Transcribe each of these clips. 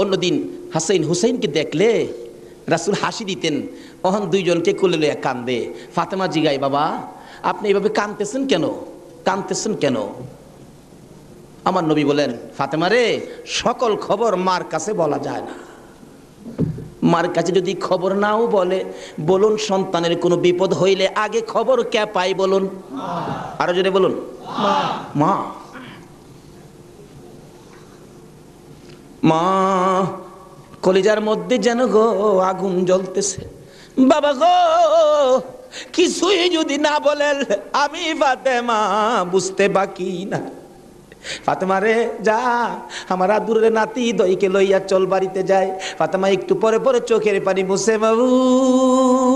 অন্যদিন হাসাইন হুসাইনকে দেখলে রাসূল হাসি দিতেন, অহন দুইজনকে কোলে লইয়া কান্দে। ফাতেমা জিগায়, বাবা আপনি এভাবে কাঁদতেছেন কেন, কাঁদতেছেন কেন? আমার নবী বলেন, ফাতেমা রে, সকল খবর মার কাছে বলা যায় না। মার কাছে যদি খবর নাও বলে, বলুন সন্তানের কোনো বিপদ হইলে আগে খবর কে পাই বলুন? আরো জোরে বলুন, মা। মা কলিজার মধ্যে যেন গো আগুন জ্বলতেছে। বাবা গো কিছুই যদি না বলেন আমি ফাতেমা বুঝতে বাকি না। ফাতেমা রে যা, আমার আদুরের নাতি দইকে লইয়া চল বাড়িতে যায়। ফাতেমা একটু পরে পরে চোখের পানি মুছে, মাবুদ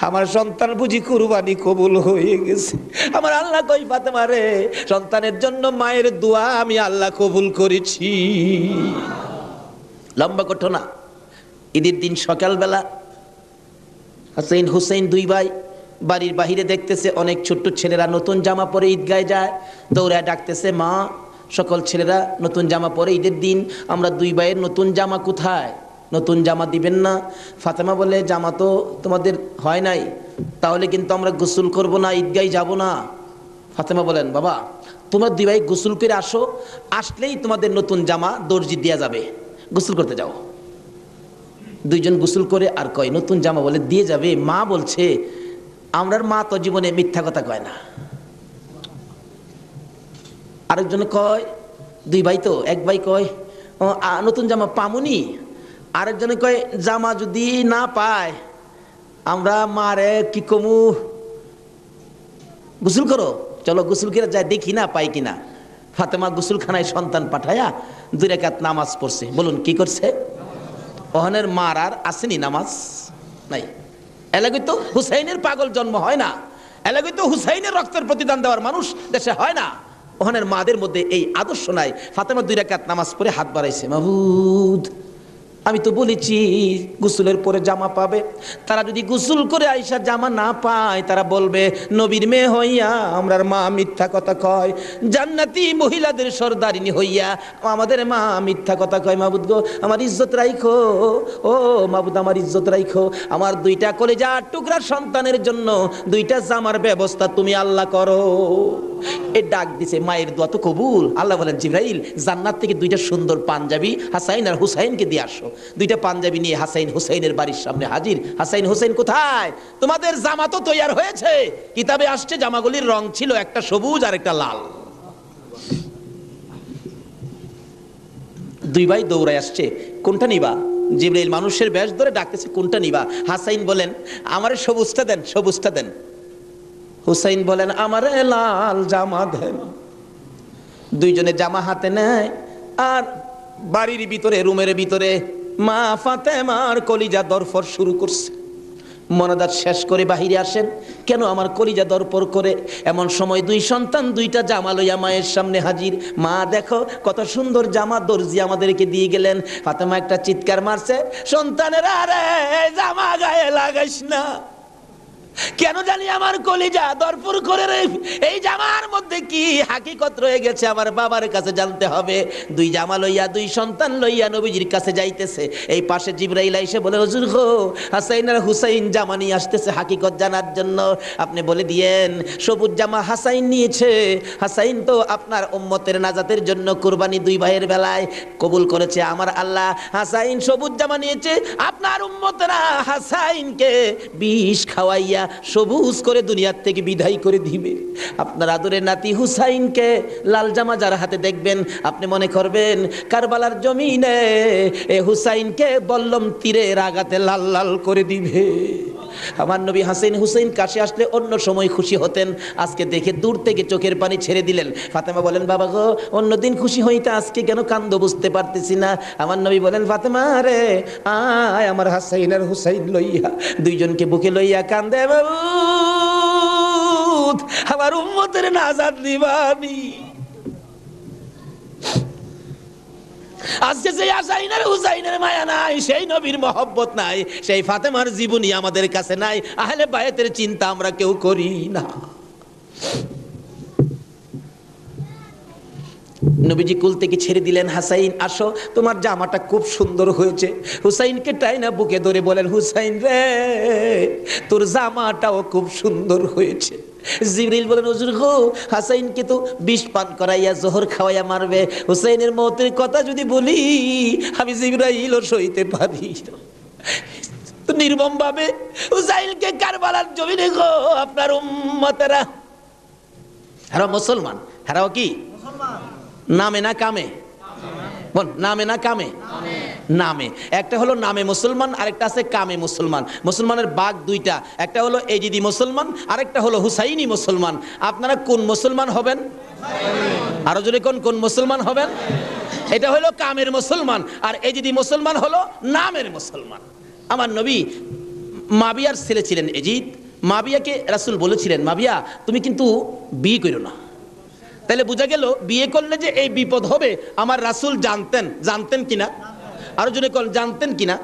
আমার সন্তান বুঝি কুরবানি কবুল হয়ে গেছে। আমার আল্লাহ কই, ফাতেমা রে সন্তানের জন্য মায়ের দোয়া আমি আল্লাহ কবুল করেছি। লম্বা ঘটনা। ঈদের দিন সকালবেলা হাসাইন হুসাইন দুই ভাই বাড়ির বাহিরে দেখতেছে অনেক ছোট্ট ছেলেরা নতুন জামা পরে ঈদগায় যায়। দৌড়ায় ডাকতেছে, মা সকল ছেলেরা নতুন জামা পরে, ঈদের দিন আমরা দুই ভাইয়ের নতুন জামা কোথায়, নতুন জামা দিবেন না? ফাতেমা বলে, জামা তো তোমাদের হয় নাই, তাহলে কিন্তু আমরা গোসল করব না, ঈদগায় যাব না। ফাতেমা বলেন, বাবা তোমরা দুই ভাই গোসল করে আসো, আসলেই তোমাদের নতুন জামা দর্জি দেওয়া যাবে, গোসল করতে যাও। দুইজন গোসল করে আর কয় নতুন জামা বলে দিয়ে যাবে। মা বলছে, আমরার মা তো জীবনে মিথ্যা কথা কয় না। আরেকজন কয়, দুই ভাই তো, এক ভাই কয় নতুন জামা পামুনি, আরেকজনে কয় জামা যদি না পায় আমরা মারে কি কমু, গোসল করো, চলো গোসল করে যায় দেখি না পাই কিনা। ফাতেমা গোসলখানায় সন্তান পাঠায়া 2 রাকাত নামাজ পড়ছে। বলুন কি করছে? ওহনের মার আর আসেনি নামাজ নাই। এলাকায় তো হুসাইনের পাগল জন্ম হয় না, এলাকায় তো হুসাইনের রক্তের প্রতিদান দেওয়ার মানুষ দেশে হয় না। ওহনের মাদের মধ্যে এই আদর্শ নাই। ফাতেমা 2 রাকাত নামাজ পড়ে হাত বাড়াইছে, মাবুদ আমি তো বলেছি গোসলের পরে জামা পাবে, তারা যদি গোসল করে আইসা জামা না পায় তারা বলবে নবীর মেয়ে হইয়া আমরার মা মিথ্যা কথা কয়, জান্নাতি মহিলাদের সরদারিনী হইয়া আমাদের মা মিথ্যা কথা কয়। মাবুদ গো আমার ইজ্জত রাইখো, ও মাবুদ আমার ইজ্জত রাইখো, আমার 2টা কলিজার টুকরা সন্তানের জন্য 2টা জামার ব্যবস্থা তুমি আল্লাহ করো। এ ডাক দিছে, মায়ের দোয়া তো কবুল। আল্লাহ বলেন, জিবরাইল জান্নাত থেকে 2টা সুন্দর পাঞ্জাবি হাসাইন আর হুসাইনকে দিয়ে আসো। 2টা পাঞ্জাবি নিয়ে হাসাইন হুসাইনের বাড়ির সামনে হাজির। হাসাইন হুসাইন কোথায়? তোমাদের জামা তো তৈয়ার হয়েছে। কিতাবে আসছে জামাগুলির রং ছিল একটা সবুজ আর একটা লাল। 2 ভাই দৌড়ায় আসছে, কোনটা নিবা? জিবরাইল মানুষের বেশ ধরে ডাকতেছে, কোনটা নিবা? হাসাইন বলেন, আমারে সবুজটা দেন, সবুজটা দেন। হুসাইন বলেন, আমারে লাল জামা দেন। 2জনে জামা হাতে নেয় আর বাড়ির ভিতরে রুমের ভিতরে মা ফাতেমার কলিজা দরফর শুরু করছে। মনাদাত শেষ করে বাহিরে আসেন, কেন আমার কলিজা দরপর করে? এমন সময় 2 সন্তান 2টা জামা লইয়া মায়ের সামনে হাজির। মা দেখো কত সুন্দর জামা দর্জি আমাদেরকে দিয়ে গেলেন। ফাতেমা একটা চিৎকার মারছে, সন্তানেরা আরে জামা গায়ে লাগাইস না, কেন জানি আমার কলিজা দরপুর করে রে, এই জামার মধ্যে কি হাকিকত রয়ে গেছে আমার বাবার কাছে জানতে হবে। 2 জামা লইয়া 2 সন্তান লইয়া নবীজির কাছে যাইতেছে। এই পাশে জিবরাইল এসে বলে, হুজুর গো হাসাইন আর হুসাইন জামা নিয়ে আসতেছে হাকিকত জানার জন্য, আপনি বলে দিয়েন সবুজ জামা হাসাইন নিয়েছে। হাসাইন তো আপনার উম্মতের নাজাতের জন্য কুরবানি 2 ভাইয়ের বেলায় কবুল করেছে আমার আল্লাহ। হাসাইন সবুজ জামা নিয়েছে, আপনার উম্মতেরা হাসাইনকে বিষ খাওয়াইয়া সবুজ করে দুনিয়ার থেকে বিদায় করে দিবে। আপনার আদরের নাতি হুসাইনকে লাল জামা যার হাতে দেখবেন আপনি মনে করবেন কারবালার জমিনে এ হুসাইনকে বল্লম তীরের আঘাতে লাল লাল করে দিবে। আমার নবী হাসাইন হুসাইন কাছে আসলে অন্য সময় খুশি হতেন, আজকে দেখে দূর থেকে চোখের পানি ছেড়ে দিলেন। ফাতেমা বলেন, বাবা গো অন্যদিন খুশি হইতে আজকে কেন কান্দ বুঝতে পারতেছি না। আমার নবী বলেন, ফাতেমা রে আয় আমার হাসাইন আর হুসাইন লইয়া, 2জনকে বুকে লইয়া কান্দে, মাবুদ আমার উম্মতের নাজাত দিবানি। আজকে সেই হাসাইনের হুসাইনের মায়া নাই, সেই নবীর মহব্বত নাই, সেই ফাতেমার জীবনী আমাদের কাছে নাই, আহলে বায়াতের চিন্তা আমরা কেউ করি না। নবীজি কুল থেকে ছেড়ে দিলেন, হাসাইন আসো, তোমার জামাটা খুব সুন্দর হয়েছে। হুসাইনকে টাইনা বুকে ধরে বলেন, হুসাইন রে, তোর জামাটাও খুব সুন্দর হয়েছে। জিবরিল বলেন, হুজুর গো, হাসাইনকে তো বিষ পান করাইয়া জোহর খাওয়াইয়া মারবে, হুসাইনের মতের কথা যদি বলি আমি জিবরাইলও সইতে পারি। তো নির্মম ভাবে হুসাইনকে কারবালার জমিনে গো আপনার উম্মতেরা, হারা মুসলমান, হারাও কি নামে না কামে? বল, নামে না কামে? নামে। একটা হলো নামে মুসলমান, আরেকটা আছে কামে মুসলমান। মুসলমানের ভাগ দুইটা, একটা হলো এজিদি মুসলমান, আরেকটা হলো হুসাইনি মুসলমান। আপনারা কোন মুসলমান হবেন? আরো জোরে কোন মুসলমান হবেন? এটা হলো কামের মুসলমান, আর এজিদি মুসলমান হলো নামের মুসলমান। আমার নবী মাবিয়ার ছেলে ছিলেন এজিদ। মাবিয়াকে রাসূল বলেছিলেন, মাবিয়া তুমি কিন্তু বিয়ে করো না। তাহলে বোঝা গেল বিয়ে করলে যে এই বিপদ হবে আমার রাসূল জানতেন। জানতেন কিনা? আরো জোরে কোন জানতেন কিনা?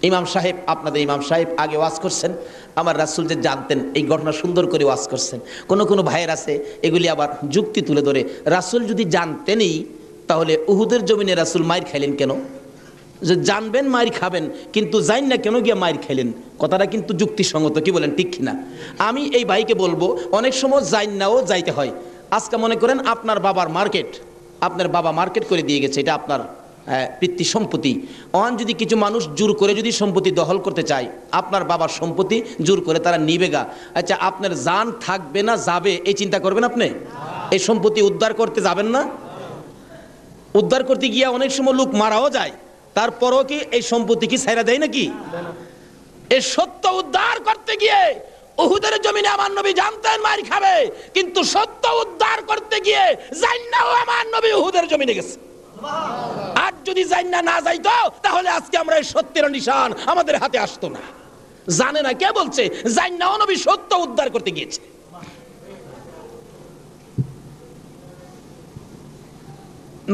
ইমাম সাহেব, আপনাদের ইমাম সাহেব আগে ওয়াজ করছেন, আমার রাসূল যে জানতেন এই ঘটনা সুন্দর করে ওয়াজ করছেন। কোন ভাইয়ের আছে এগুলি আবার যুক্তি তুলে ধরে, রাসূল যদি জানতেনই তাহলে উহুদের জমিনে রাসূল মাইর খাইলেন কেন? যে জানবেন মাইর খাবেন, কিন্তু জান না কেন গিয়ে মাইর খাইলেন, কথাটা কিন্তু যুক্তিসঙ্গত, কি বলেন ঠিক কিনা? আমি এই ভাইকে বলবো, অনেক সময় জান নাও যাইতে হয়। আজকে মনে করেন আপনার বাবার মার্কেট, আপনার বাবা মার্কেট করে দিয়ে গেছে, এটা আপনার পিতৃ সম্পত্তি। অন যদি কিছু মানুষ জোর করে যদি সম্পত্তি দখল করতে চায়, আপনার বাবার সম্পত্তি জোর করে তারা নিবে গা, আচ্ছা আপনার জান থাকবে না যাবে এই চিন্তা করবেন আপনি? এই সম্পত্তি উদ্ধার করতে যাবেন না? উদ্ধার করতে গিয়ে অনেক সময় লোক মারাও যায়, তারপরও কি এই সম্পত্তি কি ছাইরা দেয় নাকি? এই সত্য উদ্ধার করতে গিয়ে উহুদের জমিনে আমার নবী জানতেন মার খাবে, কিন্তু সত্য উদ্ধার করতে গিয়ে জান্নাও আমার নবী উহুদের জমিনে গেছে। আর যদি জান্না না যাইতো তাহলে আজকে আমরা এই সত্যের নিশান আমাদের হাতে আসতো না। জানে না কে বলছে? জান্নাও নবী সত্য উদ্ধার করতে গিয়েছে।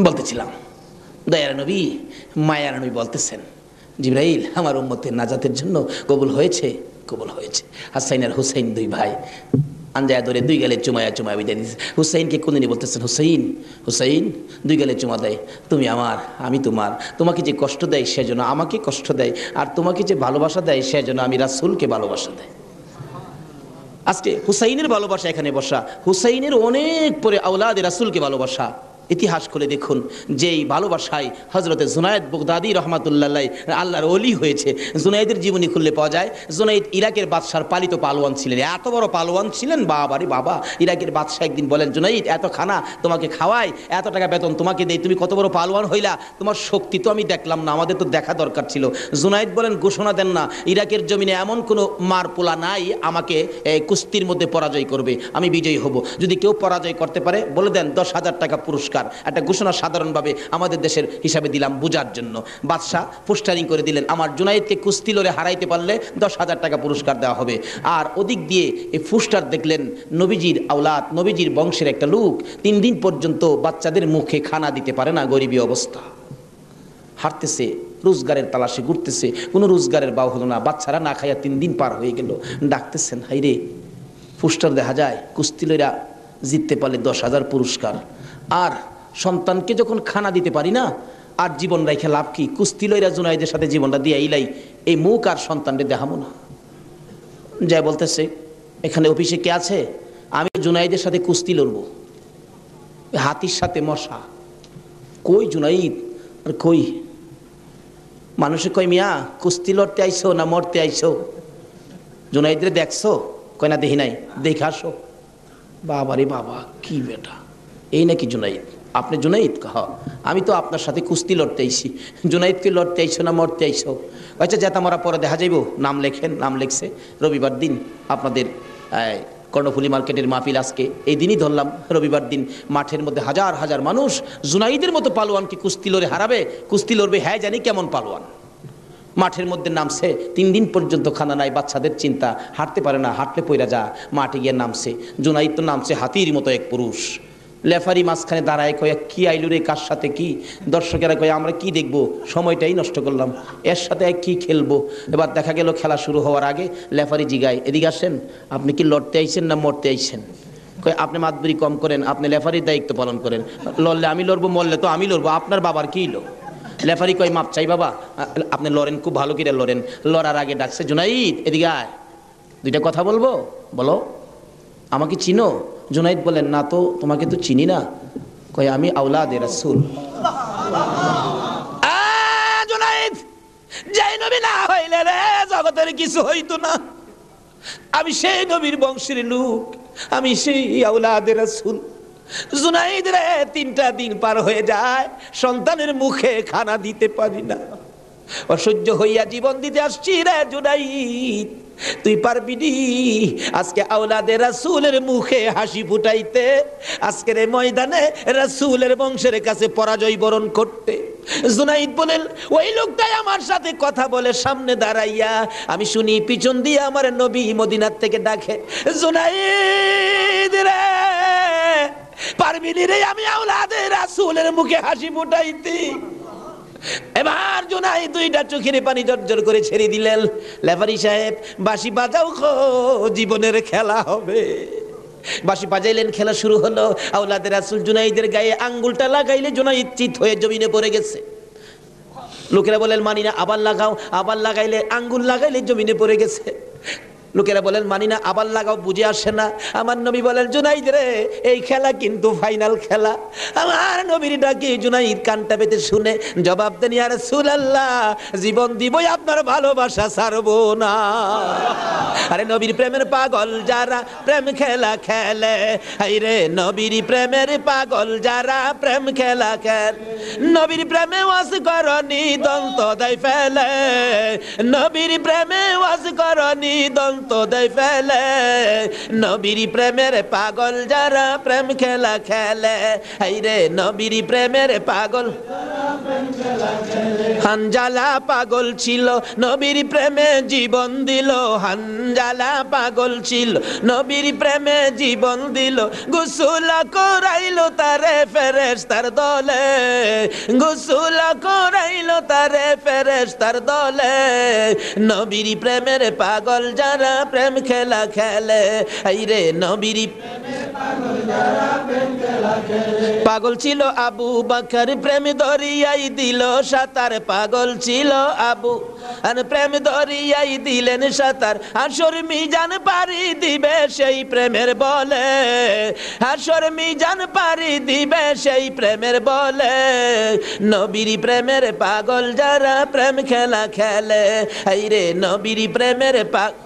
বলতেছিলাম দয়ার নবী, মায়ার নবী বলতেছেন, জিবরাইল আমার উম্মতের নাজাতের জন্য কবুল হয়েছে, কবুল হয়েছে। হাসাইন আর হুসাইন দুই ভাই আঞ্জায়া ধরে দুই গালে চুমায়া বিদায় দিয়েছে। হুসাইনকে কোনদিনই বলতেছেন, হুসাইন হুসাইন, দুই গালে চুমা দেয়, তুমি আমার আমি তোমার। তোমাকে যে কষ্ট দেয় সেজন্য আমাকে কষ্ট দেয়, আর তোমাকে যে ভালোবাসা দেয় সেজন্য আমি রাসূলকে ভালোবাসা দেয়। আজকে হুসাইনের ভালোবাসা এখানে বসা, হুসাইনের অনেক পরে আওলাদে রাসূলকে ভালোবাসা। ইতিহাস করে দেখুন, যেই ভালোবাসায় হযরতে জুনায়েদ বাগদাদী রাহমাতুল্লাহ আল্লাহর ওলি হয়েছে। জুনায়েদের জীবনী খুললে পাওয়া যায়, জুনায়েদ ইরাকের বাদশার পালিত পালোয়ান ছিলেন। এত বড় পালোয়ান ছিলেন, বাবারে বাবা। ইরাকের বাদশাহ একদিন বলেন, জুনায়েদ এত খানা তোমাকে খাওয়াই, এত টাকা বেতন তোমাকে দেই, তুমি কত বড় পালোয়ান হইলা, তোমার শক্তি তো আমি দেখলাম না, আমাদের তো দেখা দরকার ছিল। জুনায়েদ বলেন, ঘোষণা দেন না, ইরাকের জমিনে এমন কোনো মার পোলা নাই আমাকে কুস্তির মধ্যে পরাজয় করবে, আমি বিজয়ী হব। যদি কেউ পরাজয় করতে পারে বলে দেন 10,000 টাকা পুরস্কার। একটা ঘোষণা সাধারণভাবে আমাদের দেশের হিসাবে দিলাম বোঝার জন্য। বাদশাহ পোস্টারিং করে দিলেন, আমার জুনায়েদকে কুস্তি লড়ে হারাইতে পারলে 10,000 টাকা পুরস্কার দেওয়া হবে। আর ওদিক দিয়ে এই পোস্টার দেখলেন নবীজির আওলাদ, নবীজির বংশের একটা লোক 3 দিন পর্যন্ত বাচ্চাদের মুখে খানা দিতে পারে না, গরিবী অবস্থা, হাঁটতেছে, রোজগারের তালাশে ঘুরতেছে, কোনো রোজগারের বাউ হলো না, বাচ্চারা না খাইয়া 3 দিন পার হয়ে গেল। ডাকতেছেন, হাইরে পোস্টার দেখা যায় কুস্তি লইরা জিততে পারলে 10,000 পুরস্কার, আর সন্তানকে যখন খানা দিতে পারি না, আর জীবন রেখে লাভ কি? কুস্তি লইরা জুনায়েদের সাথে জীবনটা দিয়ে ইলাই, এই মুখ আর সন্তানকে দেখাবো না। যাই বলতেছে, এখানে অফিসে কে আছে? আমি জুনায়েদের সাথে কুস্তি লড়বো, হাতির সাথে মশা। কই জুনায়েদ? আর কই মানুষে কই, মিয়া কুস্তি লড়তে আইসো না মরতে আইসো? জুনায়েদরে দেখছো? কই না দেখি নাই, দেখে আসো। বাবারে বাবা, কি বেটা, এই নাকি জুনায়েদ? আপনি জুনায়েদ? আমি তো আপনার সাথে কুস্তি লড়তে আইছি। জুনায়েদকে লড়তে আইসো না মরতে আইসো? আচ্ছা যেটা মরা পরে দেখা যাইব, নাম লেখেন। নাম লেখছে, রবিবার দিন আপনাদের কর্ণফুলী মার্কেটের মাহফিল, আজকে এই দিনই ধরলাম রবিবার দিন, মাঠের মধ্যে হাজার হাজার মানুষ জুনায়েদের মতো পালোয়ানকে কুস্তি লড়ে হারাবে। কুস্তি লড়বে, হ্যাঁ জানি কেমন পালোয়ান। মাঠের মধ্যে নামছে, 3 দিন পর্যন্ত খানা নাই, বাচ্চাদের চিন্তা, হাঁটতে পারে না, হাঁটলে পয়রা যা। মাঠে গিয়ে নামছে, জুনায়েদ তো নামছে হাতির মতো এক পুরুষ। লেফারি মাঝখানে দাঁড়ায়, কয় কি আইলু রে, কার সাথে কি? দর্শকেরা কয় আমরা কি দেখবো, সময়টাই নষ্ট করলাম, এর সাথে কি খেলবো। এবার দেখা গেল খেলা শুরু হওয়ার আগে লেফারি জিগায়, এদিকে আসেন, আপনি কি লড়তে আইছেন না মরতে আইছেন? কই আপনি মাতবরি কম করেন, আপনি লেফারির দায়িত্ব পালন করেন। লড়লে আমি লড়বো, মরলে তো আমি লড়বো, আপনার বাবার কি লো? লেফারি কই মাপ চাই বাবা, আপনি লড়েন, খুব ভালো করে লড়েন। লড়ার আগে ডাকছে, জুনাইদ এদিকে আয়, দুইটা কথা বলবো, বলো। আমাকে চিনো? জুনাইদ বলেন, না তো, তোমাকে তো চিনি না। কই আমি আওলাদে রাসূল। জুনাইদ, যেই নবী না হইলে রে জগতের কিছু হইতো না। আমি সেই নবীর বংশের লোক, আমি সেই আওলাদে রাসূল। জুনাইদ রে, 3টা দিন পার হয়ে যায়, সন্তানের মুখে খানা দিতে পারি না, অসহ্য হইয়া জীবন দিতে আসছি রে জুনাইদ। তুই পারবি নি আজকে আওলাদে রাসূলের মুখে হাসি ফুটাইতে, আজকের এই ময়দানে রাসূলের বংশের কাছে পরাজয় বরণ করতে? জুনাইদ বলেন, ওই লোকটাই আমার সাথে কথা বলে সামনে দাঁড়াইয়া, আমি শুনি পিছন দিয়ে আমার নবী মদিনার থেকে ডাকে, জুনাইদ রে, পারবি নি রে আমি আওলাদে রাসূলের মুখে হাসি ফুটাইতে? এবার জুনাইদ 2টা চোখের পানি জর্জর করে ছেড়ে দিলেন। লেফারি সাহেব, বাঁশি বাজাও খো, জীবনের খেলা হবে। বাঁশি বাজাইলেন, খেলা শুরু হলো। আওলাদে রাসূল জুনাইদের গায়ে আঙ্গুলটা লাগাইলে জুনাইদ চিত হয়ে জমিনে পড়ে গেছে। লোকেরা বলেন, মানি না, আবার লাগাও। আবার লাগাইলে, আঙ্গুল লাগাইলে জমিনে পড়ে গেছে। লোকেরা বলেন, মানি না, আবার লাগাও, বুঝে আসে না। আমার নবী বলেন, জুনাইদ রে, এই খেলা কিন্তু ফাইনাল খেলা। আমার নবীর ডাকে জুনাইদ কানটা পেতে শুনে জবাব দেন, ইয়া রাসূলুল্লাহ, জীবন দিবই, আপনার ভালোবাসা ছাড়বো না। আরে নবীর প্রেমের পাগল যারা প্রেম খেলা খেলে, হাইরে নবীর প্রেমের পাগল যারা প্রেম খেলা খেলে, নবীর প্রেমে ওয়াজ করনি দন্ত দেয় ফেলে, নবীর প্রেমে ওয়াজ করনি দন্ত দেয় ফেলে, নবীর প্রেমের পাগল যারা প্রেম খেলা খেলে, হাইরে নবীর প্রেমের পাগল। হানজালা পাগল ছিল, নবীর প্রেমে জীবন দিল। হানজালা পাগল ছিল, নবীর প্রেমে জীবন দিল। গোসল করাইলো তারে ফেরেশতার দলে, গোসল করাইলো তারে ফেরেশতার দলে, নবীর প্রেমের পাগল যারা প্রেম খেলা খেলে, আইরে নবীর পাগল ছিল আবু বকর, প্রেম দরিয়াই দিল সাঁতার। পাগল ছিল আবু আর প্রেম দরিয়াই দিলেন সাঁতার। হাসর মিজান পারি দিবে সেই প্রেমের বলে, হাসর মিজান পারি দিবে সেই প্রেমের বলে, নবীর প্রেমের পাগল যারা প্রেম খেলা খেলে, আইরে নবীর প্রেমের পাগল।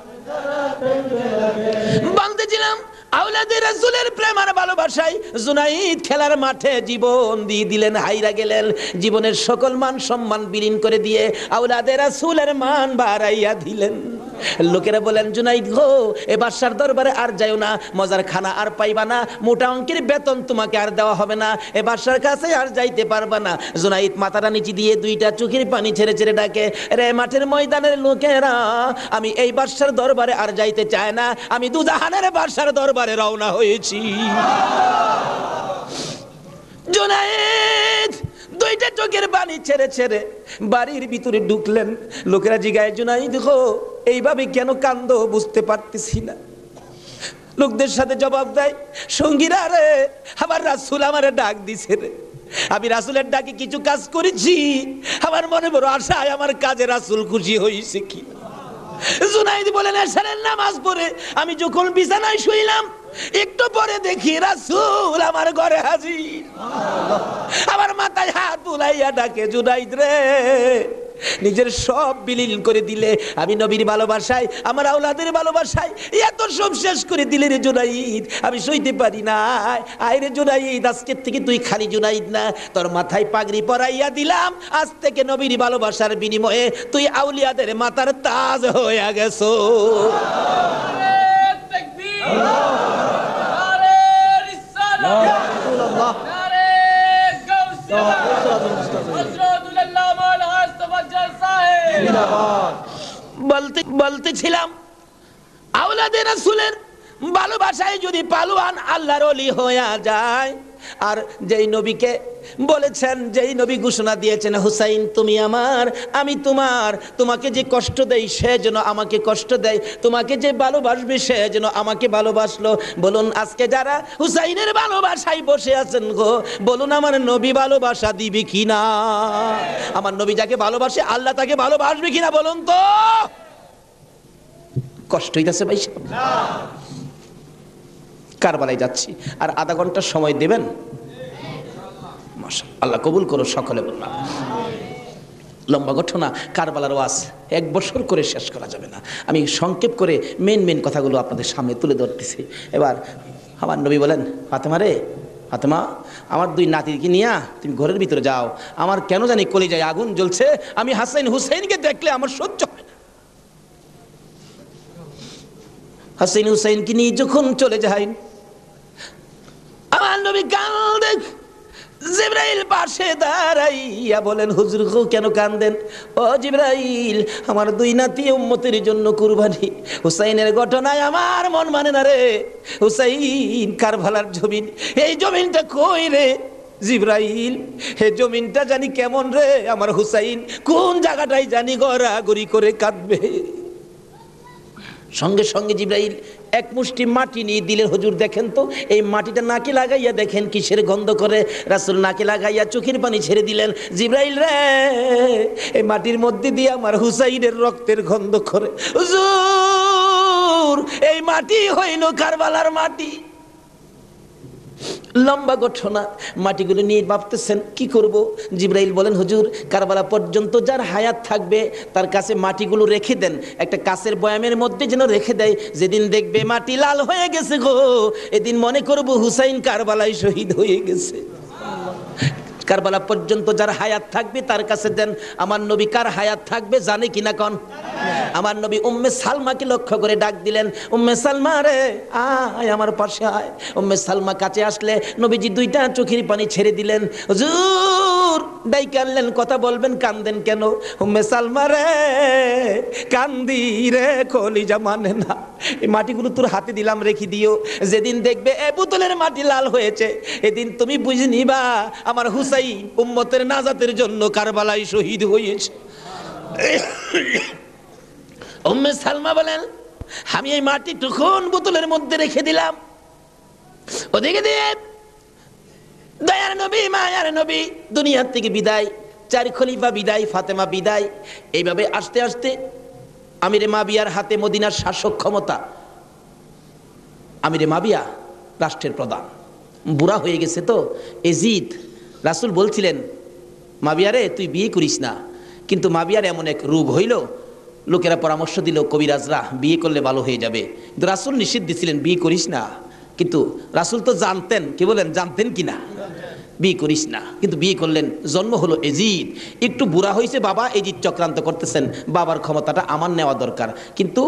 বলতেছিলাম, আওলাদে রাসূলের প্রেম আর ভালোবাসায় জুনাইদ খেলার মাঠে জীবন দিয়ে দিলেন, হাইরা গেলেন। জীবনের সকল মান সম্মান বিলীন করে দিয়ে আওলাদে রাসূলের মান বাড়াইয়া দিলেন। লোকেরা বলেন, জুনাইদ গো, এ বাদশার দরবারে আর যাইও না, মজার খানা আর পাইবা না, মোটা অঙ্কের বেতন তোমাকে আর দেওয়া হবে না, এ বাদশার কাছে আর যাইতে পারবা না। জুনাইদ মাথাটা নিচে দিয়ে 2টা চোখের পানি ছেড়ে ছেড়ে ডাকে, রে মাঠের ময়দানের লোকেরা, আমি এই বাদশার দরবারে আর যাইতে চাই না, আমি দুজাহানের বাদশার দরবারে রওনা হয়েছি। জুনাইদ 2টা চোখের পানি ছেড়ে ছেড়ে বাড়ির ভিতরে ঢুকলেন। লোকেরা জিগায়, জুনাইদ গো, এইভাবে কেন কান্দো বুঝতে পারতেছি না। লোকদের সাথে জবাব দেয়, সঙ্গীরা রে, আবার রাসূল আমারে ডাক দিছে রে, আমি রাসূলের ডাকে কিছু কাজ করেছি, আমার মনে বড় আশায় আমার কাজে রাসূল খুশি হয়েছে কি। জুনাইদ বলেন, এশারের নামাজ পড়ে আমি যখন বিছানায় শুইলাম, একটু পরে দেখি রাসূল আমার ঘরে হাজির। আমার মাথায় হাত বুলাইয়া ডাকে, জুনাইদ রে, নিজের সব বিলীন করে দিলে, আমি নবীর ভালোবাসায়, আমার আওলাদের ভালোবাসায় এত সব শেষ করে দিলে রে জুনাইদ, আমি সইতে পারি না। আয় রে জুনাইদ, আজকের থেকে তুই খালি জুনাইদ না, তোর মাথায় পাগড়ি পরাইয়া দিলাম। আজ থেকে নবীর ভালোবাসার বিনিময়ে তুই আউলিয়াদের মাথার তাজ হয়ে গেছো। বলতেছিলাম, আওলাদে রাসূলের ভালোবাসায় যদি পালোয়ান আল্লাহর ওলি হয়ে যায়, আর যেই নবীকে বলেছেন, যেই নবী ঘোষণা দিয়েছেন হুসাইন তুমি আমার আমি তোমার, তোমাকে যে কষ্ট দেই সে যেন আমাকে কষ্ট দেয়, তোমাকে যে ভালোবাসবে সে যেন আমাকে ভালোবাসলো। বলুন আজকে যারা হুসাইনের ভালোবাসায় বসে আছেন গো, বলুন আমার নবী ভালোবাসা দিবে কিনা? আমার নবী যাকে ভালোবাসে আল্লাহ তাকে ভালোবাসবে কিনা বলুন তো? কষ্ট হইতাছে ভাই? কারবালায় যাচ্ছি, আর আধা ঘন্টা সময় দেবেন? মাশাআল্লাহ, আল্লাহ কবুল করো সকলে বললাম। লম্বা ঘটনা, কারবালার ওয়াজ 1 বছর করে শেষ করা যাবে না। আমি সংক্ষেপ করে মেন কথাগুলো আপনাদের সামনে তুলে ধরতেছি। এবার আমার নবী বলেন, ফাতেমা রে, ফাতেমা আমার 2 নাতিকে নিয়ে তুমি ঘরের ভিতরে যাও, আমার কেন জানি কলিজায় আগুন জ্বলছে, আমি হাসান হুসাইনকে দেখলে আমার সহ্য হয় না। হাসান হুসাইনকে নিয়ে যখন চলে যাই, আমার নবী কাঁদে। জিবরাইল পাশে দাঁড়াইয়া বলেন, হুজুর কেন কাঁদেন? ও জিবরাইল, আমার 2 নাতি উম্মতের জন্য কুরবানি, হুসাইনের ঘটনায় আমার মন মানে না রে। হুসাইন কারবালার জমিন, এই জমিনটা কই রে জিবরাইল? হে জমিনটা জানি কেমন রে, আমার হুসাইন কোন জায়গাটাই জানি গড়াগড়ি করে কাঁদবে। সঙ্গে সঙ্গে জিবরাইল 1 মুষ্টি মাটি নিয়ে দিলেন। হুজুর দেখেন তো, এই মাটিটা নাকে লাগাইয়া দেখেন কিসের গন্ধ করে। রাসূল নাকে লাগাইয়া চোখের পানি ছেড়ে দিলেন। জিবরাইল রে, এই মাটির মধ্যে দিয়ে আমার হুসাইনের রক্তের গন্ধ করে। হুজুর এই মাটি হইল কারবালার মাটি। লম্বা ঘটনা, মাটিগুলো নিয়ে ভাবতেছেন কি করব। জিবরাইল বলেন, হুজুর কারবালা পর্যন্ত যার হায়াত থাকবে তার কাছে মাটিগুলো রেখে দেন, একটা কাচের বয়ামের মধ্যে যেন রেখে দেয়। যেদিন দেখবে মাটি লাল হয়ে গেছে গো, এদিন মনে করব হুসাইন কারবালায় শহীদ হয়ে গেছে। কারবালা পর্যন্ত যার হায়াত থাকবে তার কাছে দেন। আমার নবী কার হায়াত থাকবে জানে কিনা কন? আমার নবী উম্মে সালমাকে লক্ষ্য করে ডাক দিলেন, উম্মে সালমা রে আয় আমার পাশে আয়। উম্মে সালমা কাছে আসলে নবীজি 2টা চোখের পানি ছেড়ে দিলেন। হুজুর ডাইকে আনলেন, কথা বলবেন, কান্দেন কেন? উম্মে সালমা রে কান্দি রে, কলিজা মানে না, এই মাটিগুলো তোর হাতে দিলাম, রেখে দিও। যেদিন দেখবে এ বোতলের মাটি লাল হয়েছে, এদিন তুমি বুঝে নিবা আমার হুসাইন উম্মতের নাজাতের জন্য কারবালায় শহীদ হয়েছে। উম্মে সালমা বলেন, আমি এই মাটি তখন বোতলের মধ্যে রেখে দিলাম। ওদিকে দিয়ে দয়ার নবী মায়ার নবী দুনিয়ার থেকে বিদায়, 4 খলিফা বিদায়, ফাতেমা বিদায়। এইভাবে আস্তে আস্তে আমিরে মাবিয়ার হাতে মদিনার শাসক ক্ষমতা। আমিরে মাবিয়া রাষ্ট্রের প্রধান, বুড়া হয়ে গেছে তো এজিদ। রাসূল বলছিলেন, মাবিয়ারে তুই বিয়ে করিস না। কিন্তু মাবিয়ার এমন এক রোগ হইল, লোকেরা পরামর্শ দিল কবিরাজরা বিয়ে করলে ভালো হয়ে যাবে, কিন্তু রাসূল নিষেধ দিছিলেন বিয়ে করিস না। কিন্তু রাসূল তো জানতেন, কি বলেন, জানতেন কিনা, বিয়ে করিস না। কিন্তু বিয়ে করলেন, জন্ম হলো এজিদ। একটু বুড়া হয়েছে বাবা, এজিদ চক্রান্ত করতেছেন, বাবার ক্ষমতাটা আমার নেওয়া দরকার। কিন্তু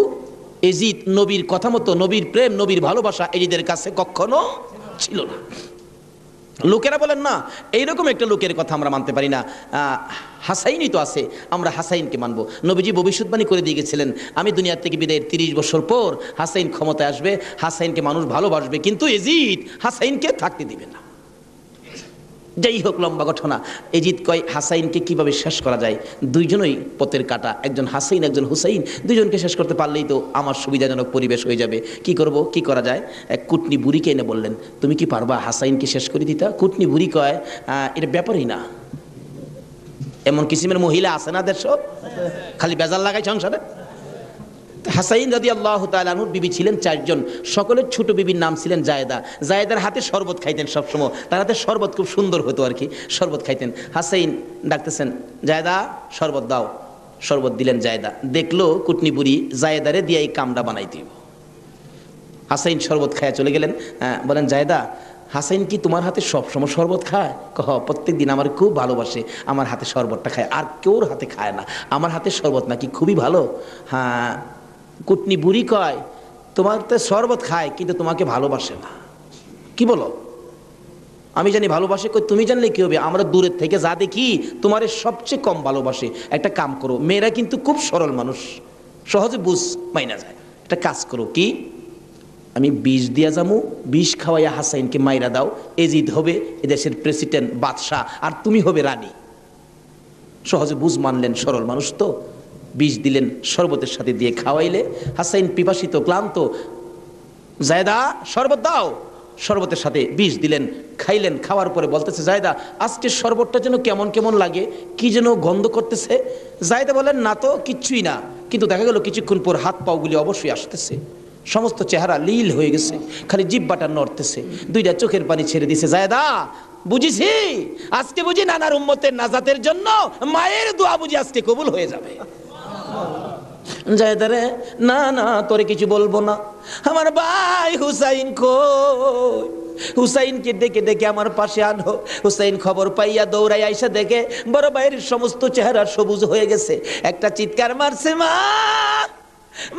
এজিদ নবীর কথা মতো, নবীর প্রেম, নবীর ভালোবাসা এজিদের কাছে কখনো ছিল না। লোকেরা বলেন না, এইরকম একটা লোকের কথা আমরা মানতে পারি না, হাসাইনই তো আছে, আমরা হাসাইনকে মানবো। নবীজি ভবিষ্যৎবাণী করে দিয়ে গেছিলেন, আমি দুনিয়া থেকে বিদায়ের 30 বছর পর হাসাইন ক্ষমতায় আসবে, হাসাইনকে মানুষ ভালোবাসবে, কিন্তু এজিদ হাসাইনকে থাকতে দিবে না। যাই হোক, লম্বা ঘটনা। এজিদ কয় হাসাইনকে কিভাবে শেষ করা যায়, 2জনই পথের কাটা, একজন হাসাইন একজন হুসাইন, 2জনকে শেষ করতে পারলেই তো আমার সুবিধাজনক পরিবেশ হয়ে যাবে। কি করব, কি করা যায়? এক কুটনি বুড়িকে এনে বললেন, তুমি কি পারবা হাসাইনকে শেষ করে দিতা? কুটনি বুড়ি কয়, এটা ব্যাপারই না। এমন কিসিমের মহিলা আছে না দেশ, খালি বেজাল লাগাই সংসারে। হাসাইন রাদিয়াল্লাহু তাআলা আনহুর বিবি ছিলেন 4জন, সকলের ছোট বিবির নাম ছিলেন জায়েদা। জায়েদার হাতে শরবত খাইতেন সবসময়, তার হাতে শরবত খুব সুন্দর হতো আর কি, শরবত খাইতেন। হাসাইন ডাকতেছেন, জায়েদা শরবত দাও। শরবত দিলেন জায়েদা, দেখলো কুটনি বুড়ি জায়েদারে দিয়ে এই কামটা বানাই দিব। হাসাইন শরবত খায়া চলে গেলেন। বলেন, জায়েদা হাসাইন কি তোমার হাতে সবসময় শরবত খায়? প্রত্যেক দিন আমার খুব ভালোবাসে, আমার হাতে শরবতটা খায়, আর কেউর হাতে খায় না, আমার হাতে শরবত নাকি খুবই ভালো। হ্যাঁ। কুটনি বুড়ি কয়, তোমার তো শরবত খায় কিন্তু তোমাকে ভালোবাসে না। কি বলো? আমি জানি ভালোবাসে। কই তুমি জানলে কি হবে, আমরা দূরের থেকে যা দেখি তোমারে সবচেয়ে কম ভালোবাসে। একটা কাম করো, মেয়েরা কিন্তু খুব সরল মানুষ, সহজে বুঝ মাইনা যায়, একটা কাজ করো। কি? আমি বিষ দিয়া যামু, বিষ খাওয়াইয়া হাসাইনকে মাইরা দাও, এজিদ হবে এদেশের প্রেসিডেন্ট বাদশাহ, আর তুমি হবে রানী। সহজে বুঝ মানলেন, সরল মানুষ তো। বিষ দিলেন, শরবতের সাথে দিয়ে খাওয়াইলে হাসাইন পিপাসিত ক্লান্ত, জায়দা শরবত দাও, শরবতের সাথে বিষ দিলেন, খাইলেন। খাওয়ার পরে বলতেছে, জায়দা আজকের শরবতটা যেন কেমন কেমন লাগে, কি যেন গন্ধ করতেছে। জায়দা বলেন, না তো কিচ্ছুই না, কিন্তু দেখা গেল কিছুক্ষণ পর হাত পাওগুলি অবশ্যই আসতেছে, সমস্ত চেহারা লীল হয়ে গেছে, খালি জিহ্বাটা নড়তেছে, দুইটা চোখের পানি ছেড়ে দিছে। জায়দা বুঝিছি, আজকে বুঝি নানার উম্মতের নাজাতের জন্য মায়ের দোয়া বুঝি আজকে কবুল হয়ে যাবে। জায়দারে, না না তোরে কিছু বলবো না, আমার ভাই হুসাইন কই, হুসাইনকে ডেকে ডেকে আমার পাশে আনো। হুসাইন খবর পাইয়া দৌড়াই আইসা দেখে বড় ভাইয়ের সমস্ত চেহারা সবুজ হয়ে গেছে। একটা চিৎকার মারছে, মা